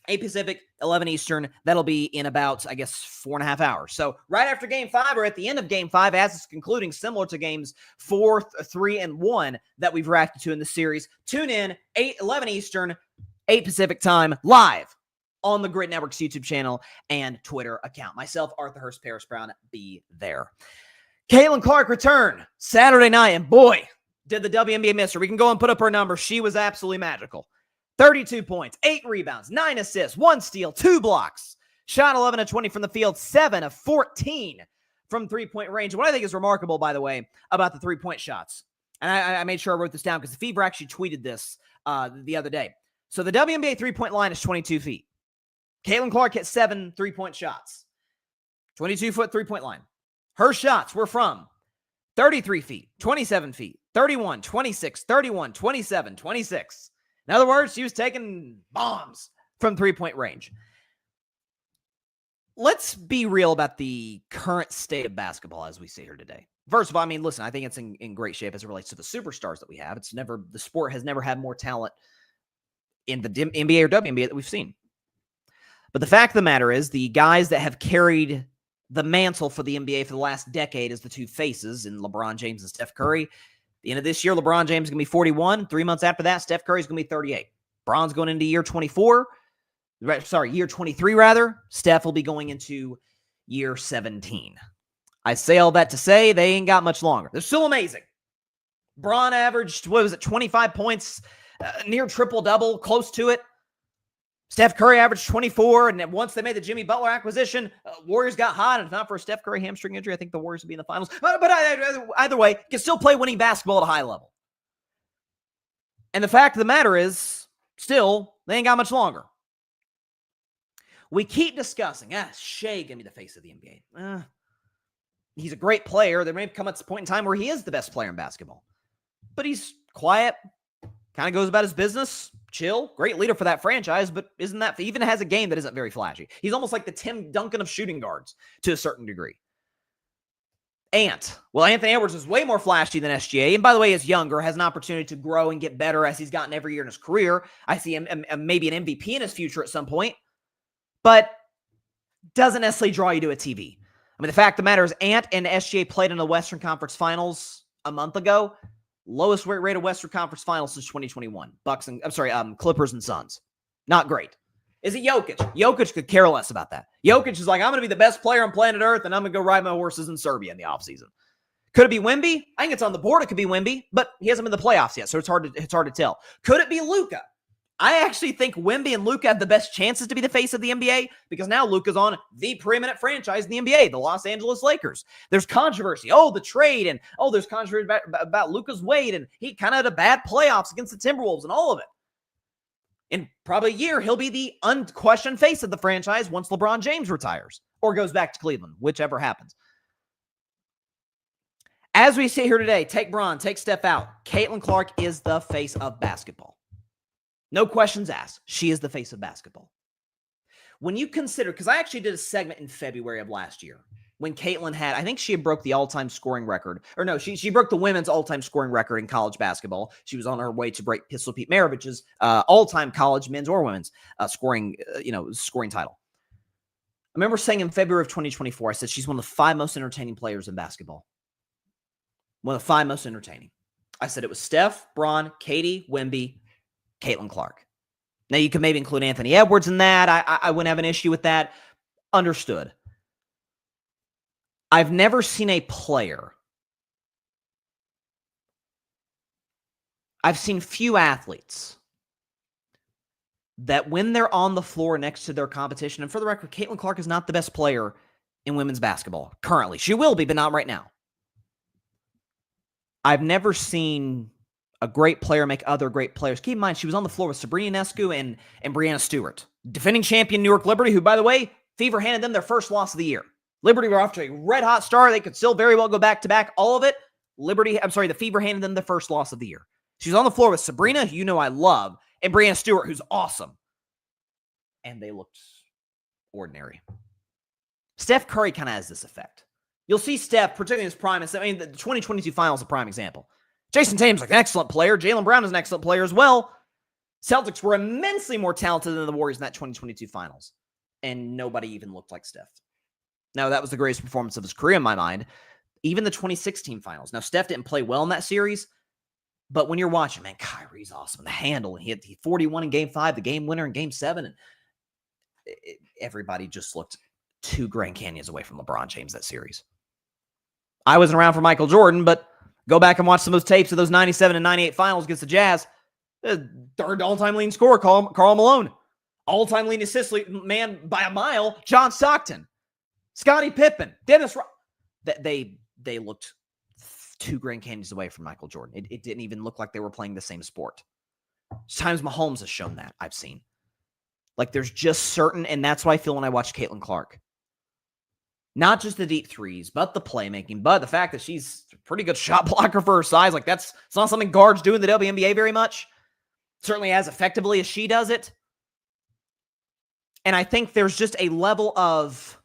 8 Pacific, 11 Eastern. That'll be in about, 4.5 hours. So right after Game 5 or at the end of Game 5, as it's concluding, similar to Games 4, 3, and 1 that we've reacted to in the series, tune in 11 Eastern, 8 Pacific time, live on the Grid Network's YouTube channel and Twitter account. Myself, Arthur Hurst, Paris Brown, be there. Caitlin Clark return Saturday night, and boy, did the WNBA miss her. We can go and put up her numbers. She was absolutely magical. 32 points, 8 rebounds, 9 assists, 1 steal, 2 blocks. Shot 11 of 20 from the field, 7 of 14 from three-point range. What I think is remarkable, by the way, about the three-point shots, and I made sure I wrote this down because the Fever actually tweeted this the other day. So the WNBA three-point line is 22 feet. Caitlin Clark hit 7 three-point shots. 22-foot three-point line. Her shots were from 33 feet, 27 feet, 31, 26, 31, 27, 26. In other words, she was taking bombs from three-point range. Let's be real about the current state of basketball as we see here today. First of all, listen, I think it's in great shape as it relates to the superstars that we have. The sport has never had more talent in the NBA or WNBA that we've seen. But the fact of the matter is, the guys that have carried the mantle for the NBA for the last decade as the two faces in LeBron James and Steph Curry. At the end of this year, LeBron James is going to be 41. 3 months after that, Steph Curry is going to be 38. LeBron's going into year 23 rather. Steph will be going into year 17. I say all that to say they ain't got much longer. They're still amazing. Bron averaged, 25 points, near triple-double, close to it. Steph Curry averaged 24, and then once they made the Jimmy Butler acquisition, Warriors got hot, and if not for a Steph Curry hamstring injury, I think the Warriors would be in the finals. But either way, can still play winning basketball at a high level. And the fact of the matter is, still, they ain't got much longer. We keep discussing, Shea going to be the face of the NBA. He's a great player. There may come a point in time where he is the best player in basketball. But he's quiet, kind of goes about his business, chill, great leader for that franchise, but even has a game that isn't very flashy. He's almost like the Tim Duncan of shooting guards to a certain degree. Ant. Well, Anthony Edwards is way more flashy than SGA. And by the way, is younger, has an opportunity to grow and get better as he's gotten every year in his career. I see him maybe an MVP in his future at some point, but doesn't necessarily draw you to a TV. I mean, the fact of the matter is Ant and SGA played in the Western Conference Finals a month ago. Lowest rate of Western Conference Finals since 2021. Clippers and Suns. Not great. Is it Jokic? Jokic could care less about that. Jokic is like, I'm going to be the best player on planet Earth, and I'm going to go ride my horses in Serbia in the offseason. Could it be Wemby? I think it's on the board. It could be Wemby, but he hasn't been in the playoffs yet, so it's hard to tell. Could it be Luka? I actually think Wemby and Luka have the best chances to be the face of the NBA because now Luka's on the preeminent franchise in the NBA, the Los Angeles Lakers. There's controversy. Oh, the trade, and there's controversy about Luka's weight, and he kind of had a bad playoffs against the Timberwolves and all of it. In probably a year, he'll be the unquestioned face of the franchise once LeBron James retires or goes back to Cleveland, whichever happens. As we sit here today, take Bron, take Steph out. Caitlin Clark is the face of basketball. No questions asked. She is the face of basketball. When you consider, because I actually did a segment in February of last year when Caitlin had, I think she had broke the all-time scoring record. Or no, she broke the women's all-time scoring record in college basketball. She was on her way to break Pistol Pete Maravich's all-time college men's or women's scoring title. I remember saying in February of 2024, I said she's one of the 5 most entertaining players in basketball. One of the 5 most entertaining. I said it was Steph, Bron, Katie, Wemby, Caitlin Clark. Now, you could maybe include Anthony Edwards in that. I wouldn't have an issue with that. Understood. I've never seen a player. I've seen few athletes that when they're on the floor next to their competition, and for the record, Caitlin Clark is not the best player in women's basketball currently. She will be, but not right now. I've never seen a great player make other great players. Keep in mind, she was on the floor with Sabrina Ionescu and Brianna Stewart. Defending champion New York Liberty, who, by the way, Fever handed them their first loss of the year. Liberty were off to a red-hot start. They could still very well go back-to-back. All of it, the Fever handed them the first loss of the year. She was on the floor with Sabrina, who you know I love, and Brianna Stewart, who's awesome. And they looked ordinary. Steph Curry kind of has this effect. You'll see Steph, particularly in his prime. The 2022 Finals is a prime example. Jason Tatum's an excellent player. Jaylen Brown is an excellent player as well. Celtics were immensely more talented than the Warriors in that 2022 Finals. And nobody even looked like Steph. Now, that was the greatest performance of his career in my mind. Even the 2016 Finals. Now, Steph didn't play well in that series. But when you're watching, man, Kyrie's awesome. The handle. He had 41 in Game 5, the game winner in Game 7. And everybody just looked 2 Grand Canyons away from LeBron James that series. I wasn't around for Michael Jordan, but go back and watch some of those tapes of those 97 and 98 finals against the Jazz. Third all-time leading scorer, Karl Malone. All-time leading assist man by a mile, John Stockton. Scottie Pippen. Dennis They looked 2 Grand Canyons away from Michael Jordan. It didn't even look like they were playing the same sport. Times Mahomes has shown that, I've seen. Like, there's just certain, and that's what I feel when I watch Caitlin Clark. Not just the deep threes, but the playmaking, but the fact that she's a pretty good shot blocker for her size. Like, it's not something guards do in the WNBA very much. Certainly as effectively as she does it. And I think there's just a level of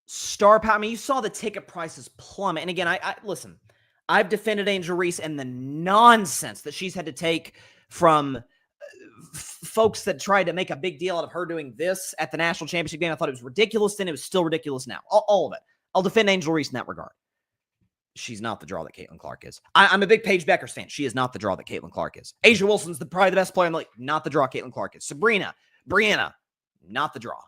star power. I mean, you saw the ticket prices plummet. And again, I listen, I've defended Angel Reese and the nonsense that she's had to take from folks that tried to make a big deal out of her doing this at the national championship game. I thought it was ridiculous then. It was still ridiculous now. All of it. I'll defend Angel Reese in that regard. She's not the draw that Caitlin Clark is. I'm a big Paige Beckers fan. She is not the draw that Caitlin Clark is. Asia Wilson's probably the best player in the league. Not the draw Caitlin Clark is. Sabrina, Brianna, not the draw.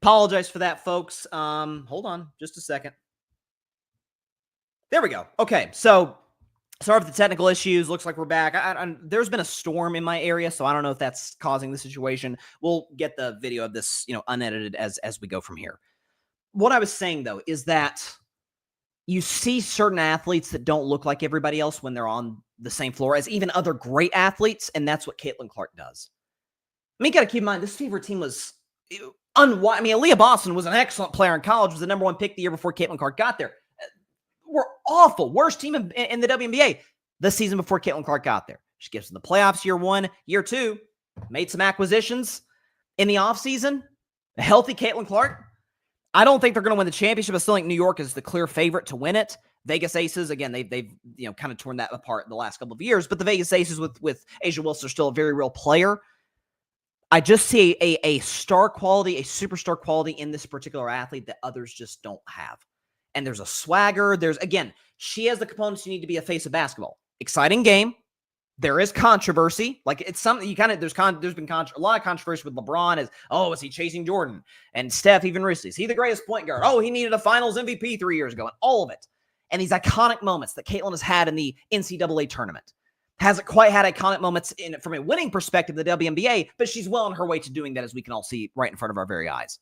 Apologize for that, folks. Hold on just a second. There we go. Okay, so Sorry for the technical issues. Looks like we're back. There's been a storm in my area, so I don't know if that's causing the situation. We'll get the video of this, unedited as we go from here. What I was saying, though, is that you see certain athletes that don't look like everybody else when they're on the same floor as even other great athletes, and that's what Caitlin Clark does. You got to keep in mind, this Fever team was Aaliyah Boston was an excellent player in college, was the number 1 pick the year before Caitlin Clark got there. We're awful. Worst team in the WNBA the season before Caitlin Clark got there. She gets in the playoffs year 1, year 2, made some acquisitions in the offseason. A healthy Caitlin Clark. I don't think they're going to win the championship. I still think New York is the clear favorite to win it. Vegas Aces, again, they've kind of torn that apart the last couple of years, but the Vegas Aces with Asia Wilson are still a very real player. I just see a star quality, a superstar quality in this particular athlete that others just don't have. And there's a swagger. She has the components you need to be a face of basketball. Exciting game. There is controversy. Like, it's something there's been a lot of controversy with LeBron is he chasing Jordan? And Steph even recently, is he the greatest point guard? Oh, he needed a finals MVP 3 years ago, and all of it. And these iconic moments that Caitlin has had in the NCAA tournament. Hasn't quite had iconic moments from a winning perspective, the WNBA, but she's well on her way to doing that, as we can all see right in front of our very eyes.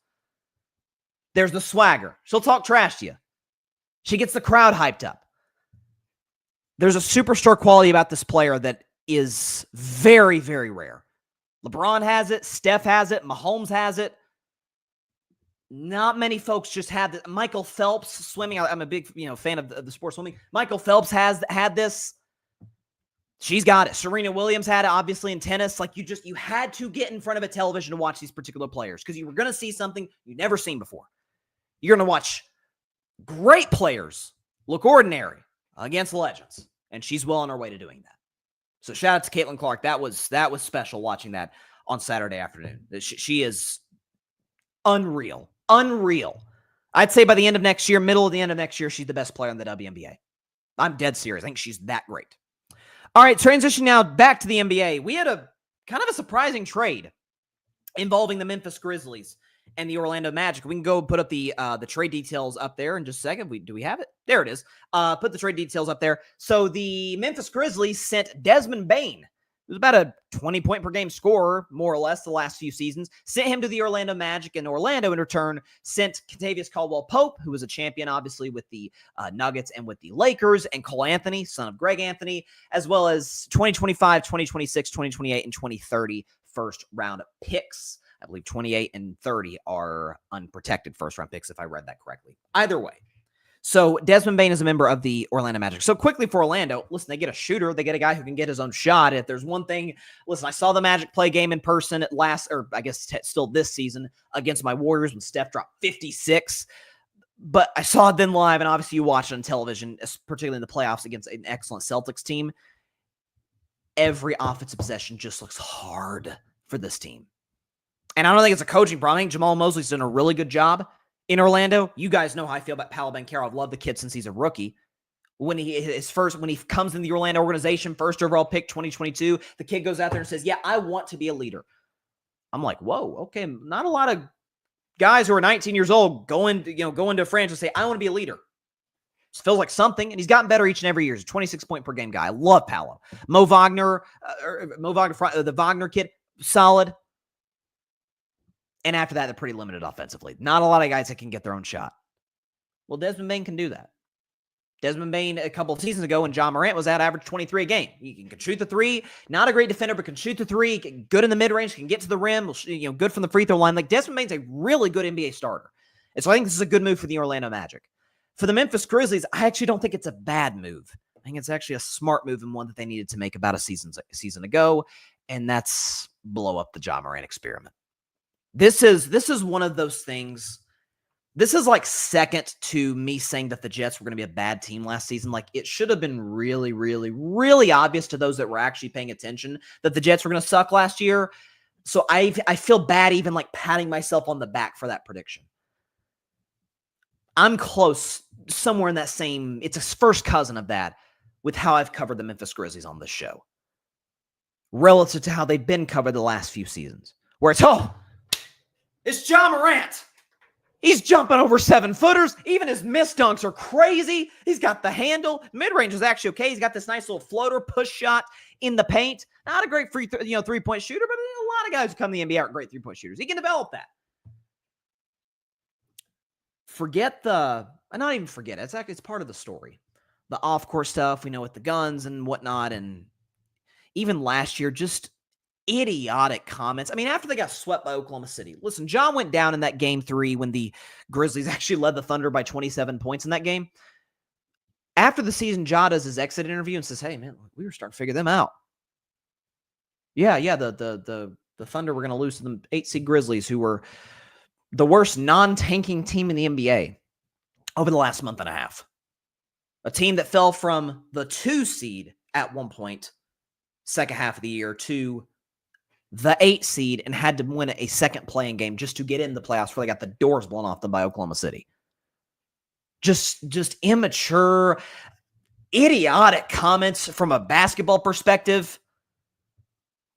There's the swagger. She'll talk trash to you. She gets the crowd hyped up. There's a superstar quality about this player that is very, very rare. LeBron has it. Steph has it. Mahomes has it. Not many folks just have it. Michael Phelps, swimming. I'm a big fan of the sport swimming. Michael Phelps had this. She's got it. Serena Williams had it, obviously, in tennis. Like, you had to get in front of a television to watch these particular players because you were going to see something you've never seen before. You're going to watch great players look ordinary against legends, and she's well on her way to doing that. So shout out to Caitlin Clark. That was special watching that on Saturday afternoon. She is unreal. I'd say by the end of next year, middle of the end of next year, she's the best player in the WNBA. I'm dead serious. I think she's that great. All right, transition now back to the NBA. We had a kind of a surprising trade involving the Memphis Grizzlies and the Orlando Magic. We can go put up the trade details up there in just a second. Do we have it? There it is. Put the trade details up there. So the Memphis Grizzlies sent Desmond Bane, who's about a 20-point per game scorer, more or less, the last few seasons, sent him to the Orlando Magic, and Orlando, in return, sent Kentavious Caldwell-Pope, who was a champion, obviously, with the Nuggets and with the Lakers, and Cole Anthony, son of Greg Anthony, as well as 2025, 2026, 2028, and 2030 first-round picks. I believe 28 and 30 are unprotected first-round picks, if I read that correctly. Either way. So Desmond Bane is a member of the Orlando Magic. So quickly for Orlando, listen, they get a shooter. They get a guy who can get his own shot. If there's one thing, listen, I saw the Magic play game in person at still this season against my Warriors when Steph dropped 56. But I saw it then live, and obviously you watch it on television, particularly in the playoffs against an excellent Celtics team. Every offensive possession just looks hard for this team. And I don't think it's a coaching problem. I think Jamal Mosley's done a really good job in Orlando. You guys know how I feel about Paolo Banchero. I've loved the kid since he's a rookie. When he comes in the Orlando organization, first overall pick 2022, the kid goes out there and says, yeah, I want to be a leader. I'm like, whoa, okay. Not a lot of guys who are 19 years old go into a franchise and say, I want to be a leader. It feels like something, and he's gotten better each and every year. He's a 26-point per game guy. I love Paolo. Mo Wagner, the Wagner kid, solid. And after that, they're pretty limited offensively. Not a lot of guys that can get their own shot. Well, Desmond Bane can do that. Desmond Bane, a couple of seasons ago, when Ja Morant was at average 23 a game. He can shoot the three. Not a great defender, but can shoot the three. Good in the mid-range. Can get to the rim. Good from the free throw line. Like, Desmond Bane's a really good NBA starter. And so I think this is a good move for the Orlando Magic. For the Memphis Grizzlies, I actually don't think it's a bad move. I think it's actually a smart move and one that they needed to make about a season ago, and that's blow up the Ja Morant experiment. This is one of those things. This is like second to me saying that the Jets were going to be a bad team last season. Like, it should have been really, really, really obvious to those that were actually paying attention that the Jets were going to suck last year. So I feel bad even like patting myself on the back for that prediction. I'm close, somewhere in that same, it's a first cousin of that with how I've covered the Memphis Grizzlies on this show. Relative to how they've been covered the last few seasons. Where it's Ja Morant. He's jumping over 7-footers. Even his missed dunks are crazy. He's got the handle. Mid-range is actually okay. He's got this nice little floater push shot in the paint. Not a great three-point shooter, but a lot of guys who come to the NBA aren't great three-point shooters. He can develop that. Not even forget it. It's part of the story. The off-court stuff we know with the guns and whatnot, and even last year, just idiotic comments. I mean, after they got swept by Oklahoma City. Listen, Ja went down in that game 3 when the Grizzlies actually led the Thunder by 27 points in that game. After the season, Ja does his exit interview and says, hey, man, we were starting to figure them out. Yeah, the Thunder were going to lose to the 8-seed Grizzlies, who were the worst non-tanking team in the NBA over the last month and a half. A team that fell from the 2 seed at one point, second half of the year, to the 8 seed and had to win a second playing game just to get in the playoffs before they got the doors blown off them by Oklahoma City. Just immature, idiotic comments from a basketball perspective.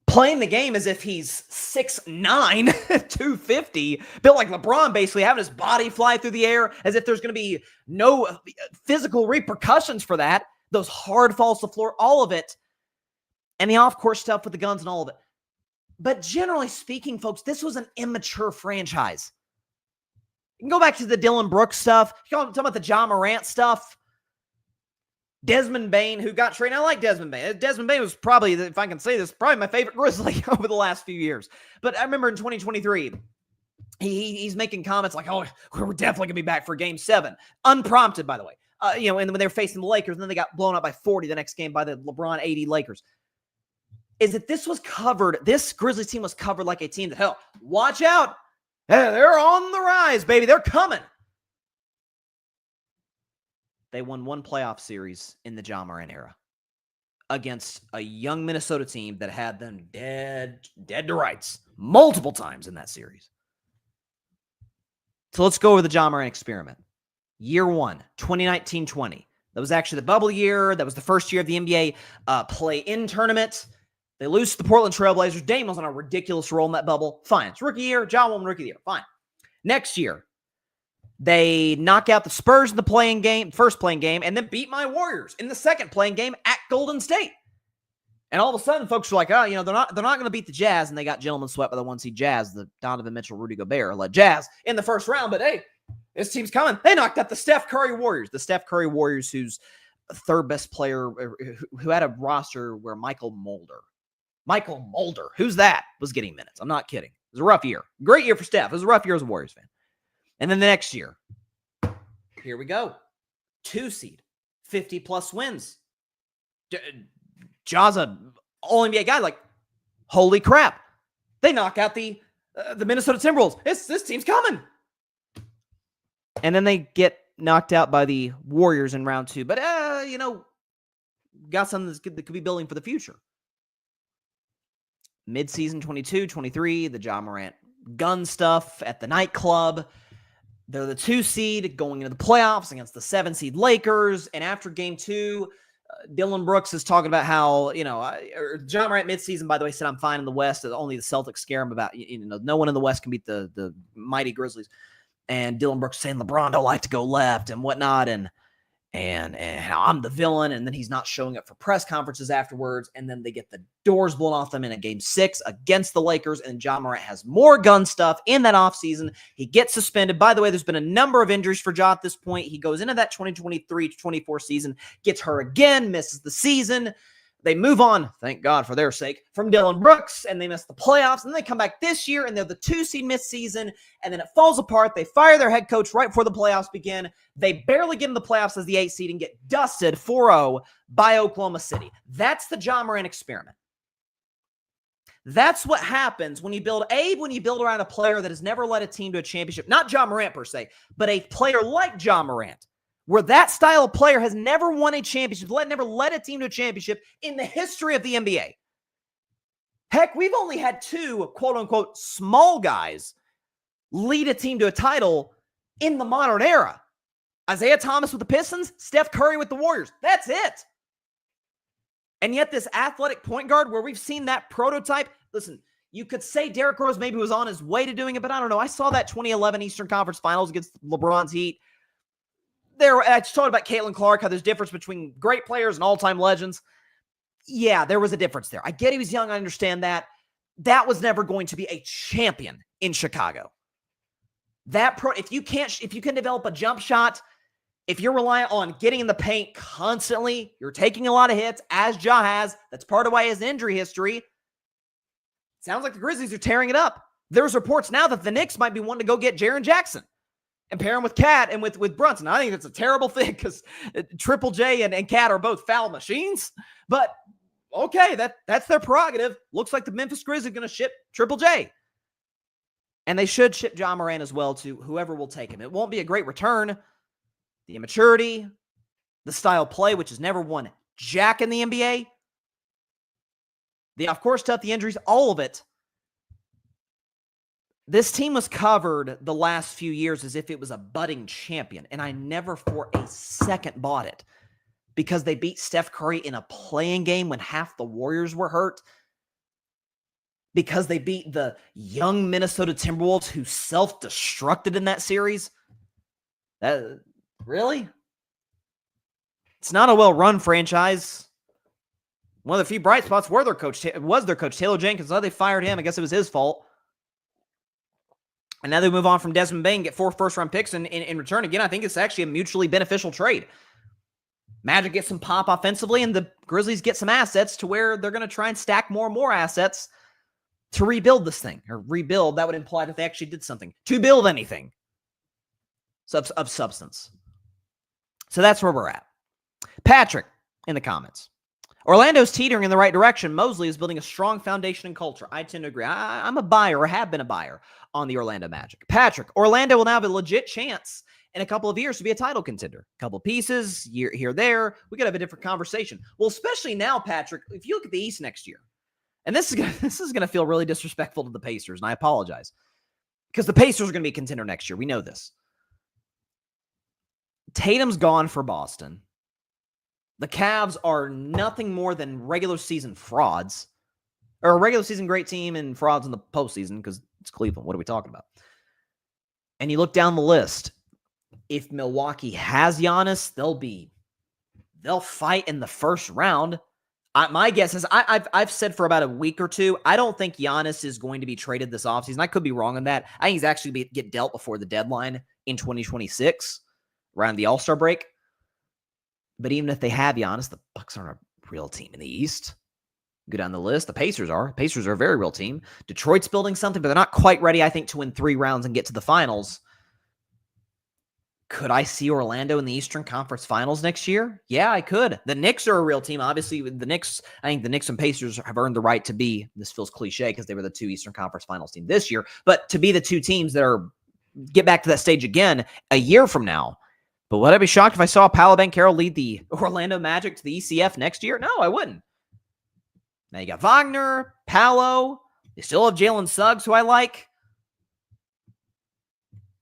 Playing the game as if he's 6'9", 250, built like LeBron, basically having his body fly through the air as if there's going to be no physical repercussions for that. Those hard falls to the floor, all of it. And the off-court stuff with the guns and all of it. But generally speaking, folks, this was an immature franchise. You can go back to the Dylan Brooks stuff. You can talk about the Ja Morant stuff. Desmond Bane, who got traded. I like Desmond Bane. Desmond Bane was probably, if I can say this, probably my favorite Grizzly over the last few years. But I remember in 2023, he's making comments like, oh, we're definitely going to be back for Game 7. Unprompted, by the way. And when they were facing the Lakers, and then they got blown up by 40 the next game by the LeBron 80 Lakers. Is that this Grizzlies team was covered like a team that, hell, watch out. Hey, they're on the rise, baby. They're coming. They won one playoff series in the Ja Morant era against a young Minnesota team that had them dead to rights multiple times in that series. So let's go over the Ja Morant experiment. Year 1, 2019-20. That was actually the bubble year. That was the first year of the NBA play-in tournament. They lose to the Portland Trailblazers. Dame was on a ridiculous roll in that bubble. Fine. It's rookie year. Ja won rookie of the year. Fine. Next year, they knock out the Spurs in the first playing game, and then beat my Warriors in the second playing game at Golden State. And all of a sudden, folks were like, oh, they're not going to beat the Jazz, and they got gentlemen swept by the 1-seed Jazz, the Donovan Mitchell, Rudy Gobert-led Jazz in the first round. But hey, this team's coming. They knocked out the Steph Curry Warriors. The Steph Curry Warriors, whose third best player, who had a roster where Michael Mulder, who's that, was getting minutes. I'm not kidding. It was a rough year. Great year for Steph. It was a rough year as a Warriors fan. And then the next year, here we go. 2 seed, 50-plus wins. Ja's an all-NBA guy. Like, holy crap. They knock out the Minnesota Timberwolves. This team's coming. And then they get knocked out by the Warriors in round 2. But, got something that could be building for the future. Mid-season 22-23, the Ja Morant gun stuff at the nightclub. They're the 2 seed going into the playoffs against the 7 seed Lakers. And after game 2, Dylan Brooks is talking about how, Ja Morant midseason, by the way, said, I'm fine in the West. Only the Celtics scare him about, no one in the West can beat the mighty Grizzlies. And Dylan Brooks saying LeBron don't like to go left and whatnot. And how I'm the villain, and then he's not showing up for press conferences afterwards, and then they get the doors blown off them in a game 6 against the Lakers, and Ja Morant has more gun stuff in that offseason. He gets suspended. By the way, there's been a number of injuries for Ja at this point. He goes into that 2023-24 season, gets hurt again, misses the season. They move on, thank God for their sake, from Dylan Brooks, and they miss the playoffs. And then they come back this year, and they're the 2 seed mid-season, and then it falls apart. They fire their head coach right before the playoffs begin. They barely get in the playoffs as the 8 seed and get dusted 4-0 by Oklahoma City. That's the Ja Morant experiment. That's what happens when you build around a player that has never led a team to a championship. Not Ja Morant per se, but a player like Ja Morant, where that style of player has never won a championship, never led a team to a championship in the history of the NBA. Heck, we've only had 2, quote-unquote, small guys lead a team to a title in the modern era. Isaiah Thomas with the Pistons, Steph Curry with the Warriors. That's it. And yet this athletic point guard where we've seen that prototype, listen, You could say Derrick Rose maybe was on his way to doing it, but I don't know. I saw that 2011 Eastern Conference Finals against LeBron's Heat. I talked about Caitlin Clark, how there's difference between great players and all-time legends. Yeah, there was a difference there. I get he was young. I understand that. That was never going to be a champion in Chicago. If you can develop a jump shot, if you're reliant on getting in the paint constantly, you're taking a lot of hits, as Ja has. That's part of why his injury history. Sounds like the Grizzlies are tearing it up. There's reports now that the Knicks might be wanting to go get Jaren Jackson and pair him with Cat and with Brunson. I think it's a terrible thing because Triple J and Cat are both foul machines. But okay, that's their prerogative. Looks like the Memphis Grizzlies are going to ship Triple J. And they should ship Ja Morant as well to whoever will take him. It won't be a great return. The immaturity, the style of play, which has never won jack in the NBA. The off-course stuff, the injuries, all of it. This team was covered the last few years as if it was a budding champion, and I never for a second bought it because they beat Steph Curry in a playing game when half the Warriors were hurt, because they beat the young Minnesota Timberwolves who self-destructed in that series. Really? It's not a well-run franchise. One of the few bright spots was their coach, Taylor Jenkins. Oh, they fired him. I guess it was his fault. And now they move on from Desmond Bane, get 4 first-round picks in return. Again, I think it's actually a mutually beneficial trade. Magic gets some pop offensively, and the Grizzlies get some assets to where they're going to try and stack more and more assets to rebuild this thing. Or rebuild, that would imply that they actually did something. To build anything of substance. So that's where we're at. Patrick in the comments. Orlando's teetering in the right direction. Mosley is building a strong foundation and culture. I tend to agree. I'm a buyer, or have been a buyer, on the Orlando Magic. Patrick, Orlando will now have a legit chance in a couple of years to be a title contender. A couple pieces, here, there. We got to have a different conversation. Well, especially now, Patrick, if you look at the East next year, and this is gonna feel really disrespectful to the Pacers, and I apologize, because the Pacers are going to be a contender next year. We know this. Tatum's gone for Boston. The Cavs are nothing more than regular season frauds, or a regular season great team and frauds in the postseason because it's Cleveland. What are we talking about? And you look down the list. If Milwaukee has Giannis, they'll fight in the first round. My guess is I've said for about a week or two, I don't think Giannis is going to be traded this offseason. I could be wrong on that. I think he's actually going to get dealt before the deadline in 2026, around the All-Star break. But even if they have Giannis, the Bucks aren't a real team in the East. Go down the list. The Pacers are. Pacers are a very real team. Detroit's building something, but they're not quite ready, I think, to win 3 rounds and get to the finals. Could I see Orlando in the Eastern Conference Finals next year? Yeah, I could. The Knicks are a real team. Obviously, I think the Knicks and Pacers have earned the right to be, this feels cliche because they were the 2 Eastern Conference Finals team this year, but to be the 2 teams that get back to that stage again a year from now. But would I be shocked if I saw Paolo Banchero lead the Orlando Magic to the ECF next year? No, I wouldn't. Now you got Wagner, Paolo. They still have Jalen Suggs, who I like.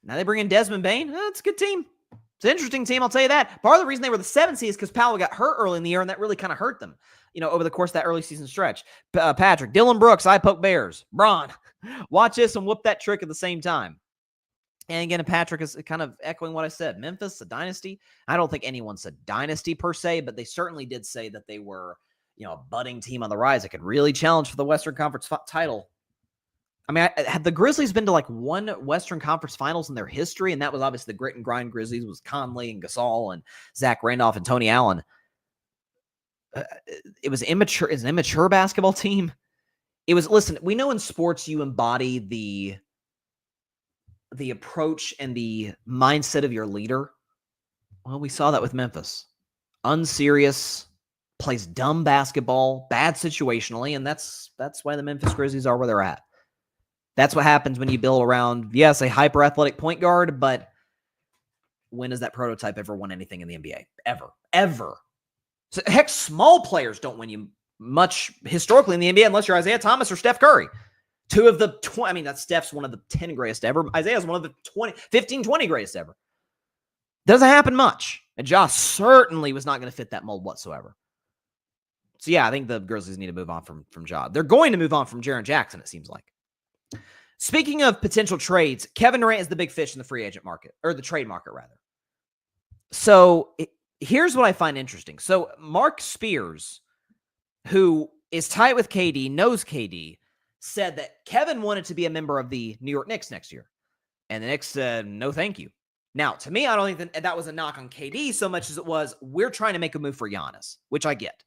Now they bring in Desmond Bane. It's a good team. It's an interesting team, I'll tell you that. Part of the reason they were the 7th seed is because Paolo got hurt early in the year, and that really kind of hurt them, over the course of that early season stretch. Patrick, Dylan Brooks, I poke bears. Bron, watch this and whoop that trick at the same time. And again, Patrick is kind of echoing what I said. Memphis, a dynasty. I don't think anyone said dynasty per se, but they certainly did say that they were, a budding team on the rise that could really challenge for the Western Conference title. I mean, had the Grizzlies been to like 1 Western Conference Finals in their history, and that was obviously the grit and grind Grizzlies, was Conley and Gasol and Zach Randolph and Tony Allen. It was immature. It's an immature basketball team. Listen, we know in sports you embody the approach and the mindset of your leader. Well, we saw that with Memphis. Unserious, plays dumb basketball, bad situationally, and that's why the Memphis Grizzlies are where they're at. That's what happens when you build around, yes, a hyper-athletic point guard, but when has that prototype ever won anything in the NBA? Ever. So, heck, small players don't win you much historically in the NBA unless you're Isaiah Thomas or Steph Curry. 2 of the 20, that's Steph's one of the 10 greatest ever. Isaiah's one of the 20 greatest ever. Doesn't happen much. And Josh certainly was not going to fit that mold whatsoever. So, yeah, I think the Grizzlies need to move on from Ja. They're going to move on from Jaren Jackson, it seems like. Speaking of potential trades, Kevin Durant is the big fish in the free agent market, or the trade market, rather. So, here's what I find interesting. So, Mark Spears, who is tight with KD, knows KD, said that Kevin wanted to be a member of the New York Knicks next year. And the Knicks said, no, thank you. Now, to me, I don't think that was a knock on KD so much as it was, we're trying to make a move for Giannis, which I get.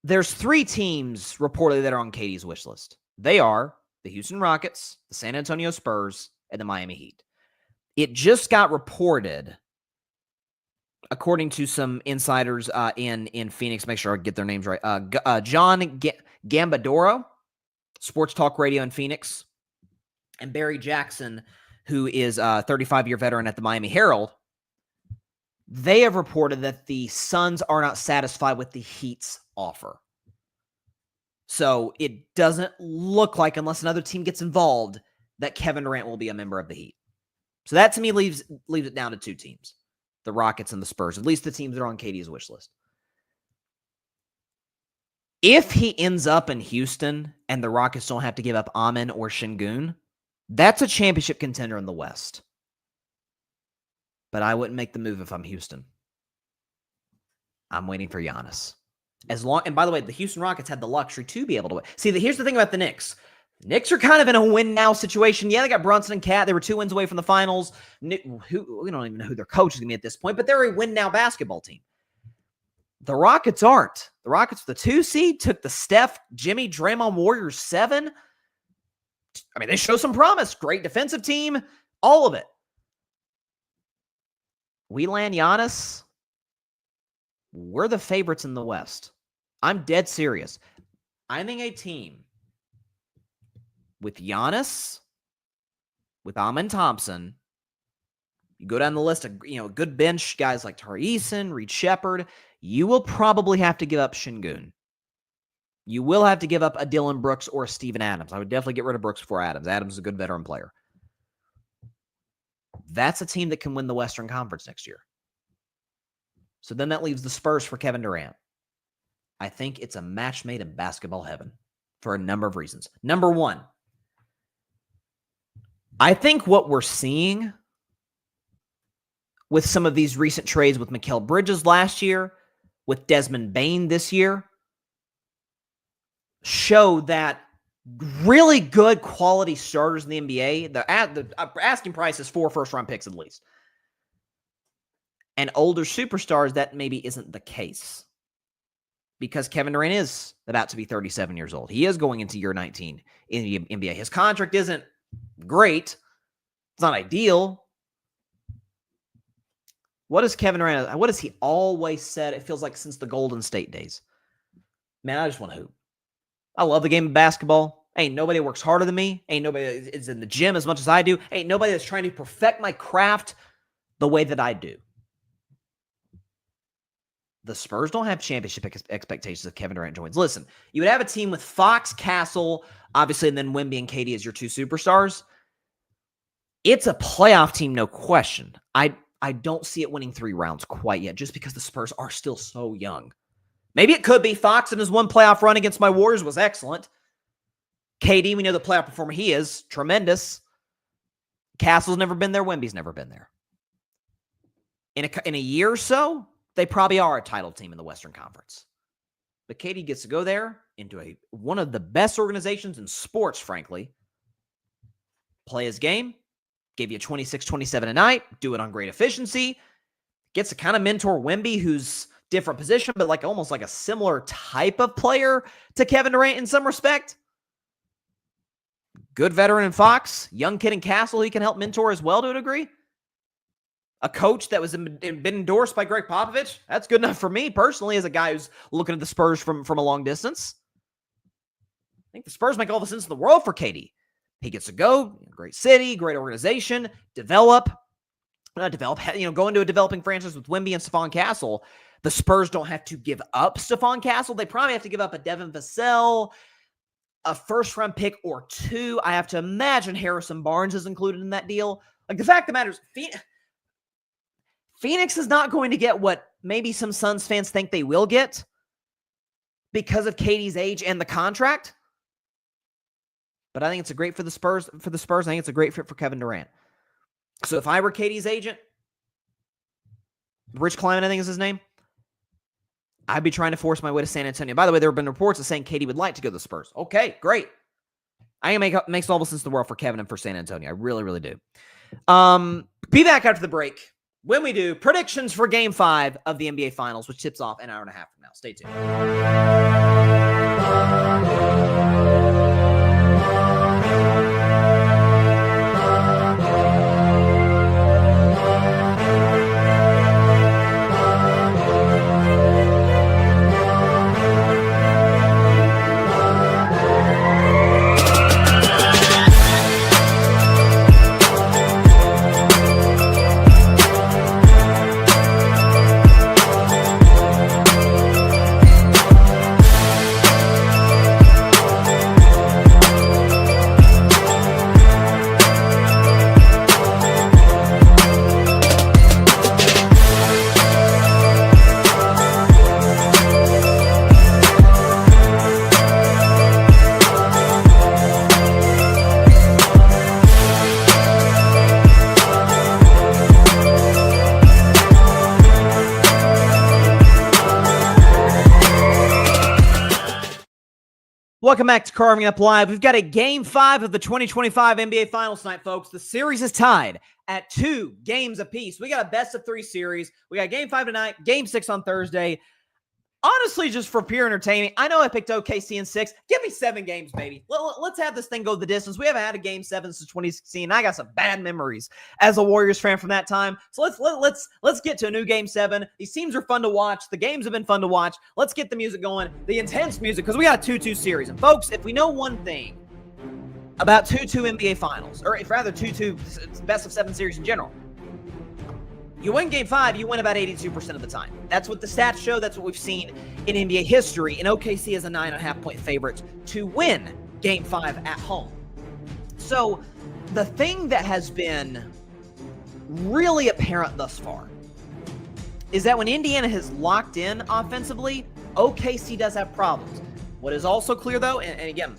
There's 3 teams reportedly that are on KD's wish list. They are the Houston Rockets, the San Antonio Spurs, and the Miami Heat. It just got reported, according to some insiders in Phoenix, make sure I get their names right, John Gambadoro, Sports Talk Radio in Phoenix, and Barry Jackson, who is a 35-year veteran at the Miami Herald. They have reported that the Suns are not satisfied with the Heat's offer. So it doesn't look like, unless another team gets involved, that Kevin Durant will be a member of the Heat. So that, to me, leaves it down to 2 teams, the Rockets and the Spurs, at least the teams that are on KD's wish list. If he ends up in Houston and the Rockets don't have to give up Amen or Şengün, that's a championship contender in the West. But I wouldn't make the move if I'm Houston. I'm waiting for Giannis. And by the way, the Houston Rockets had the luxury to be able to win. See, here's the thing about the Knicks. The Knicks are kind of in a win-now situation. Yeah, they got Brunson and Cat. They were 2 wins away from the finals. We don't even know who their coach is going to be at this point, but they're a win-now basketball team. The Rockets aren't. The Rockets, the 2 seed, took the Steph, Jimmy, Draymond Warriors 7. I mean, they show some promise. Great defensive team. All of it. We land Giannis. We're the favorites in the West. I'm dead serious. I think a team with Giannis, with Amen Thompson, you go down the list of, good bench guys like Tari Eason, Reed Shepherd, you will probably have to give up Şengün. You will have to give up a Dylan Brooks or a Steven Adams. I would definitely get rid of Brooks before Adams. Adams is a good veteran player. That's a team that can win the Western Conference next year. So then that leaves the Spurs for Kevin Durant. I think it's a match made in basketball heaven for a number of reasons. Number 1, I think what we're seeing with some of these recent trades with Mikal Bridges last year, with Desmond Bane this year, show that really good quality starters in the NBA, the asking price is 4 first-round picks at least. And older superstars, that maybe isn't the case. Because Kevin Durant is about to be 37 years old. He is going into year 19 in the NBA. His contract isn't great. It's not ideal. What has Kevin Durant, what has he always said? It feels like since the Golden State days. Man, I just want to hoop. I love the game of basketball. Ain't nobody works harder than me. Ain't nobody is in the gym as much as I do. Ain't nobody that's trying to perfect my craft the way that I do. The Spurs don't have championship expectations if Kevin Durant joins. Listen, you would have a team with Fox, Castle, obviously, and then Wemby and KD as your 2 superstars. It's a playoff team, no question. I don't see it winning 3 rounds quite yet, just because the Spurs are still so young. Maybe it could be. Fox in his 1 playoff run against my Warriors was excellent. KD, we know the playoff performer he is. Tremendous. Castle's never been there. Wemby's never been there. In a year or so, they probably are a title team in the Western Conference. But KD gets to go there into one of the best organizations in sports, frankly. Play his game. Give you 26, 27 a night. Do it on great efficiency. Gets to kind of mentor Wemby, who's different position, but almost like a similar type of player to Kevin Durant in some respect. Good veteran in Fox. Young kid in Castle he can help mentor as well to a degree. A coach that was been endorsed by Greg Popovich. That's good enough for me personally as a guy who's looking at the Spurs from a long distance. I think the Spurs make all the sense in the world for KD. He gets to go, great city, great organization, go into a developing franchise with Wemby and Stephon Castle. The Spurs don't have to give up Stephon Castle. They probably have to give up a Devin Vassell, a first-round pick or 2. I have to imagine Harrison Barnes is included in that deal. The fact of the matter is, Phoenix is not going to get what maybe some Suns fans think they will get. because of KD's age and the contract. But I think it's a great for the Spurs. I think it's a great fit for Kevin Durant. So if I were KD's agent, Rich Kleiman, I think is his name, I'd be trying to force my way to San Antonio. By the way, there have been reports of saying KD would like to go to the Spurs. Okay, great. I think makes all the sense in the world for Kevin and for San Antonio. I really, really do. Be back after the break when we do predictions for Game 5 of the NBA Finals, which tips off an hour and a half from now. Stay tuned. Welcome back to Carving Up Live. We've got a Game 5 of the 2025 NBA Finals tonight, folks. The series is tied at 2 games apiece. We got a best-of-3 series. We got Game 5 tonight, Game 6 on Thursday. Honestly, just for pure entertainment, I know I picked OKC in 6. Give me 7 games, baby. Let's have this thing go the distance. We haven't had a Game 7 since 2016. I got some bad memories as a Warriors fan from that time. So let's get to a new Game 7. These teams are fun to watch. The games have been fun to watch. Let's get the music going, the intense music, because we got a 2-2 series. And folks, if we know one thing about 2-2 NBA Finals, or if rather 2-2 best-of-7 series in general, you win Game 5, you win about 82% of the time. That's what the stats show. That's what we've seen in NBA history. And OKC is a 9.5-point favorite to win Game 5 at home. So the thing that has been really apparent thus far is that when Indiana has locked in offensively, OKC does have problems. What is also clear, though, and again,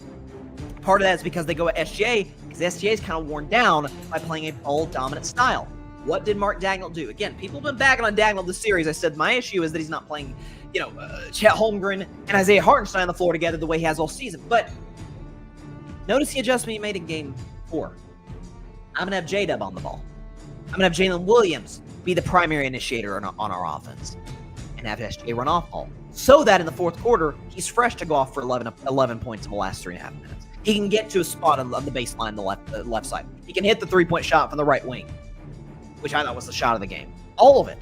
part of that is because they go at SGA, because SGA is kind of worn down by playing a ball-dominant style. What did Mark Dagnall do? Again, people have been bagging on Dagnall this series. I said my issue is that he's not playing, Chet Holmgren and Isaiah Hartenstein on the floor together the way he has all season. But notice the adjustment he made in Game 4. I'm going to have J-Dub on the ball. I'm going to have Jalen Williams be the primary initiator on our offense and have SGA run off ball. So that in the fourth quarter, he's fresh to go off for 11 points in the last 3.5 minutes. He can get to a spot on the baseline on the left side. He can hit the three-point shot from the right wing, which I thought was the shot of the game. All of it.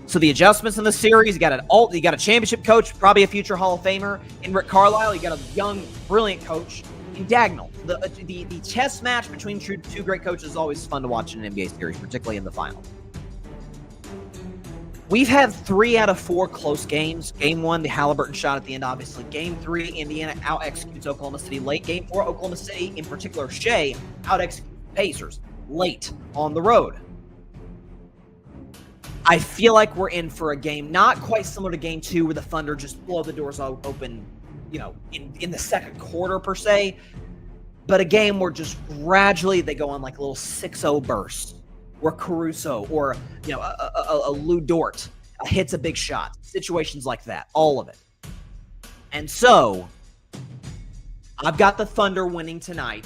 So the adjustments in the series, you got a championship coach, probably a future Hall of Famer in Rick Carlisle. You got a young, brilliant coach in Dagnall. The chess match between two great coaches is always fun to watch in an NBA series, particularly in the final. We've had 3 out of 4 close games. Game 1, the Halliburton shot at the end, obviously. Game 3, Indiana out-executes Oklahoma City late. Game 4, Oklahoma City, in particular Shea, out-executes Pacers late on the road. I feel like we're in for a game not quite similar to Game 2 where the Thunder just blow the doors open, in the second quarter per se, but a game where just gradually they go on like a little 6-0 burst where Caruso or, a Lou Dort hits a big shot. Situations like that, all of it. And so I've got the Thunder winning tonight,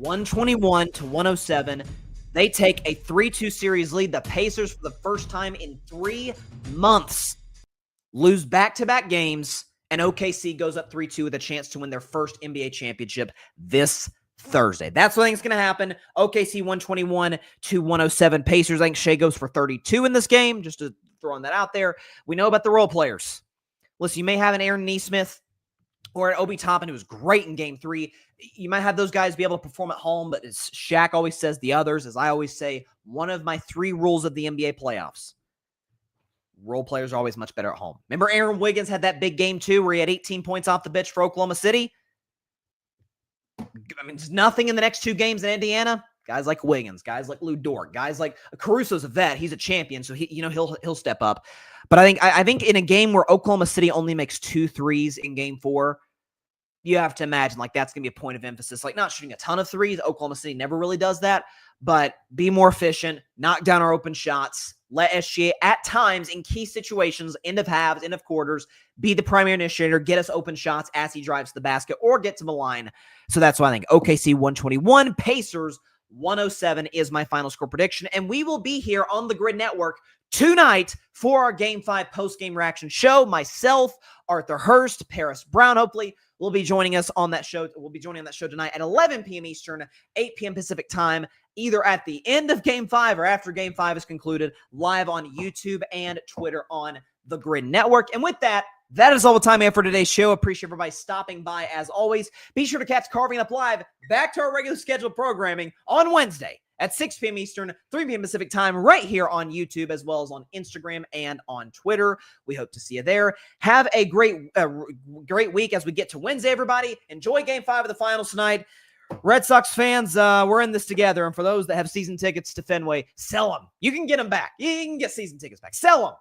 121-107. They take a 3-2 series lead. The Pacers, for the first time in 3 months, lose back-to-back games, and OKC goes up 3-2 with a chance to win their first NBA championship this Thursday. That's what I think is going to happen. OKC 121-107. Pacers, I think Shea goes for 32 in this game, just to throwing that out there. We know about the role players. Listen, you may have an Aaron Nesmith or an Obi Toppin, who was great in Game 3. You might have those guys be able to perform at home, but as Shaq always says, the others, as I always say, one of my 3 rules of the NBA playoffs: role players are always much better at home. Remember Aaron Wiggins had that big Game 2 where he had 18 points off the bench for Oklahoma City? I mean, there's nothing in the next 2 games in Indiana. Guys like Wiggins, guys like Lou Dort, guys like Caruso's a vet. He's a champion, so he'll step up. But I think in a game where Oklahoma City only makes 2 threes in game 4, you have to imagine like that's going to be a point of emphasis. Like not shooting a ton of threes. Oklahoma City never really does that, but be more efficient, knock down our open shots, let SGA at times in key situations, end of halves, end of quarters, be the primary initiator, get us open shots as he drives to the basket or get to the line. So that's why I think OKC 121, Pacers 107 is my final score prediction. And we will be here on the Grid Network tonight for our Game 5 post-game reaction show. Myself, Arthur Hurst, Paris Brown, hopefully, will be joining us on that show. We'll be joining on that show tonight at 11 p.m. Eastern, 8 p.m. Pacific time, either at the end of Game 5 or after Game 5 is concluded, live on YouTube and Twitter on the Grid Network. And with that, that is all the time we have for today's show. Appreciate everybody stopping by as always. Be sure to catch Carving Up Live back to our regular scheduled programming on Wednesday at 6 p.m. Eastern, 3 p.m. Pacific time, right here on YouTube, as well as on Instagram and on Twitter. We hope to see you there. Have a great week as we get to Wednesday, everybody. Enjoy Game 5 of the finals tonight. Red Sox fans, we're in this together. And for those that have season tickets to Fenway, sell them. You can get them back. You can get season tickets back. Sell them.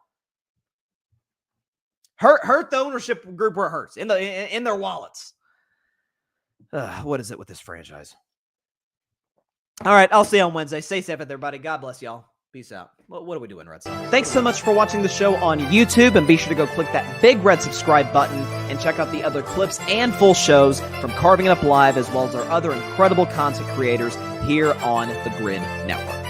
Hurt the ownership group where it hurts, in their wallets. What is it with this franchise? All right, I'll see you on Wednesday. Stay safe, everybody. God bless y'all. Peace out. What are we doing, Red Sox? Thanks so much for watching the show on YouTube, and be sure to go click that big red subscribe button and check out the other clips and full shows from Carving It Up Live, as well as our other incredible content creators here on the Grid Network.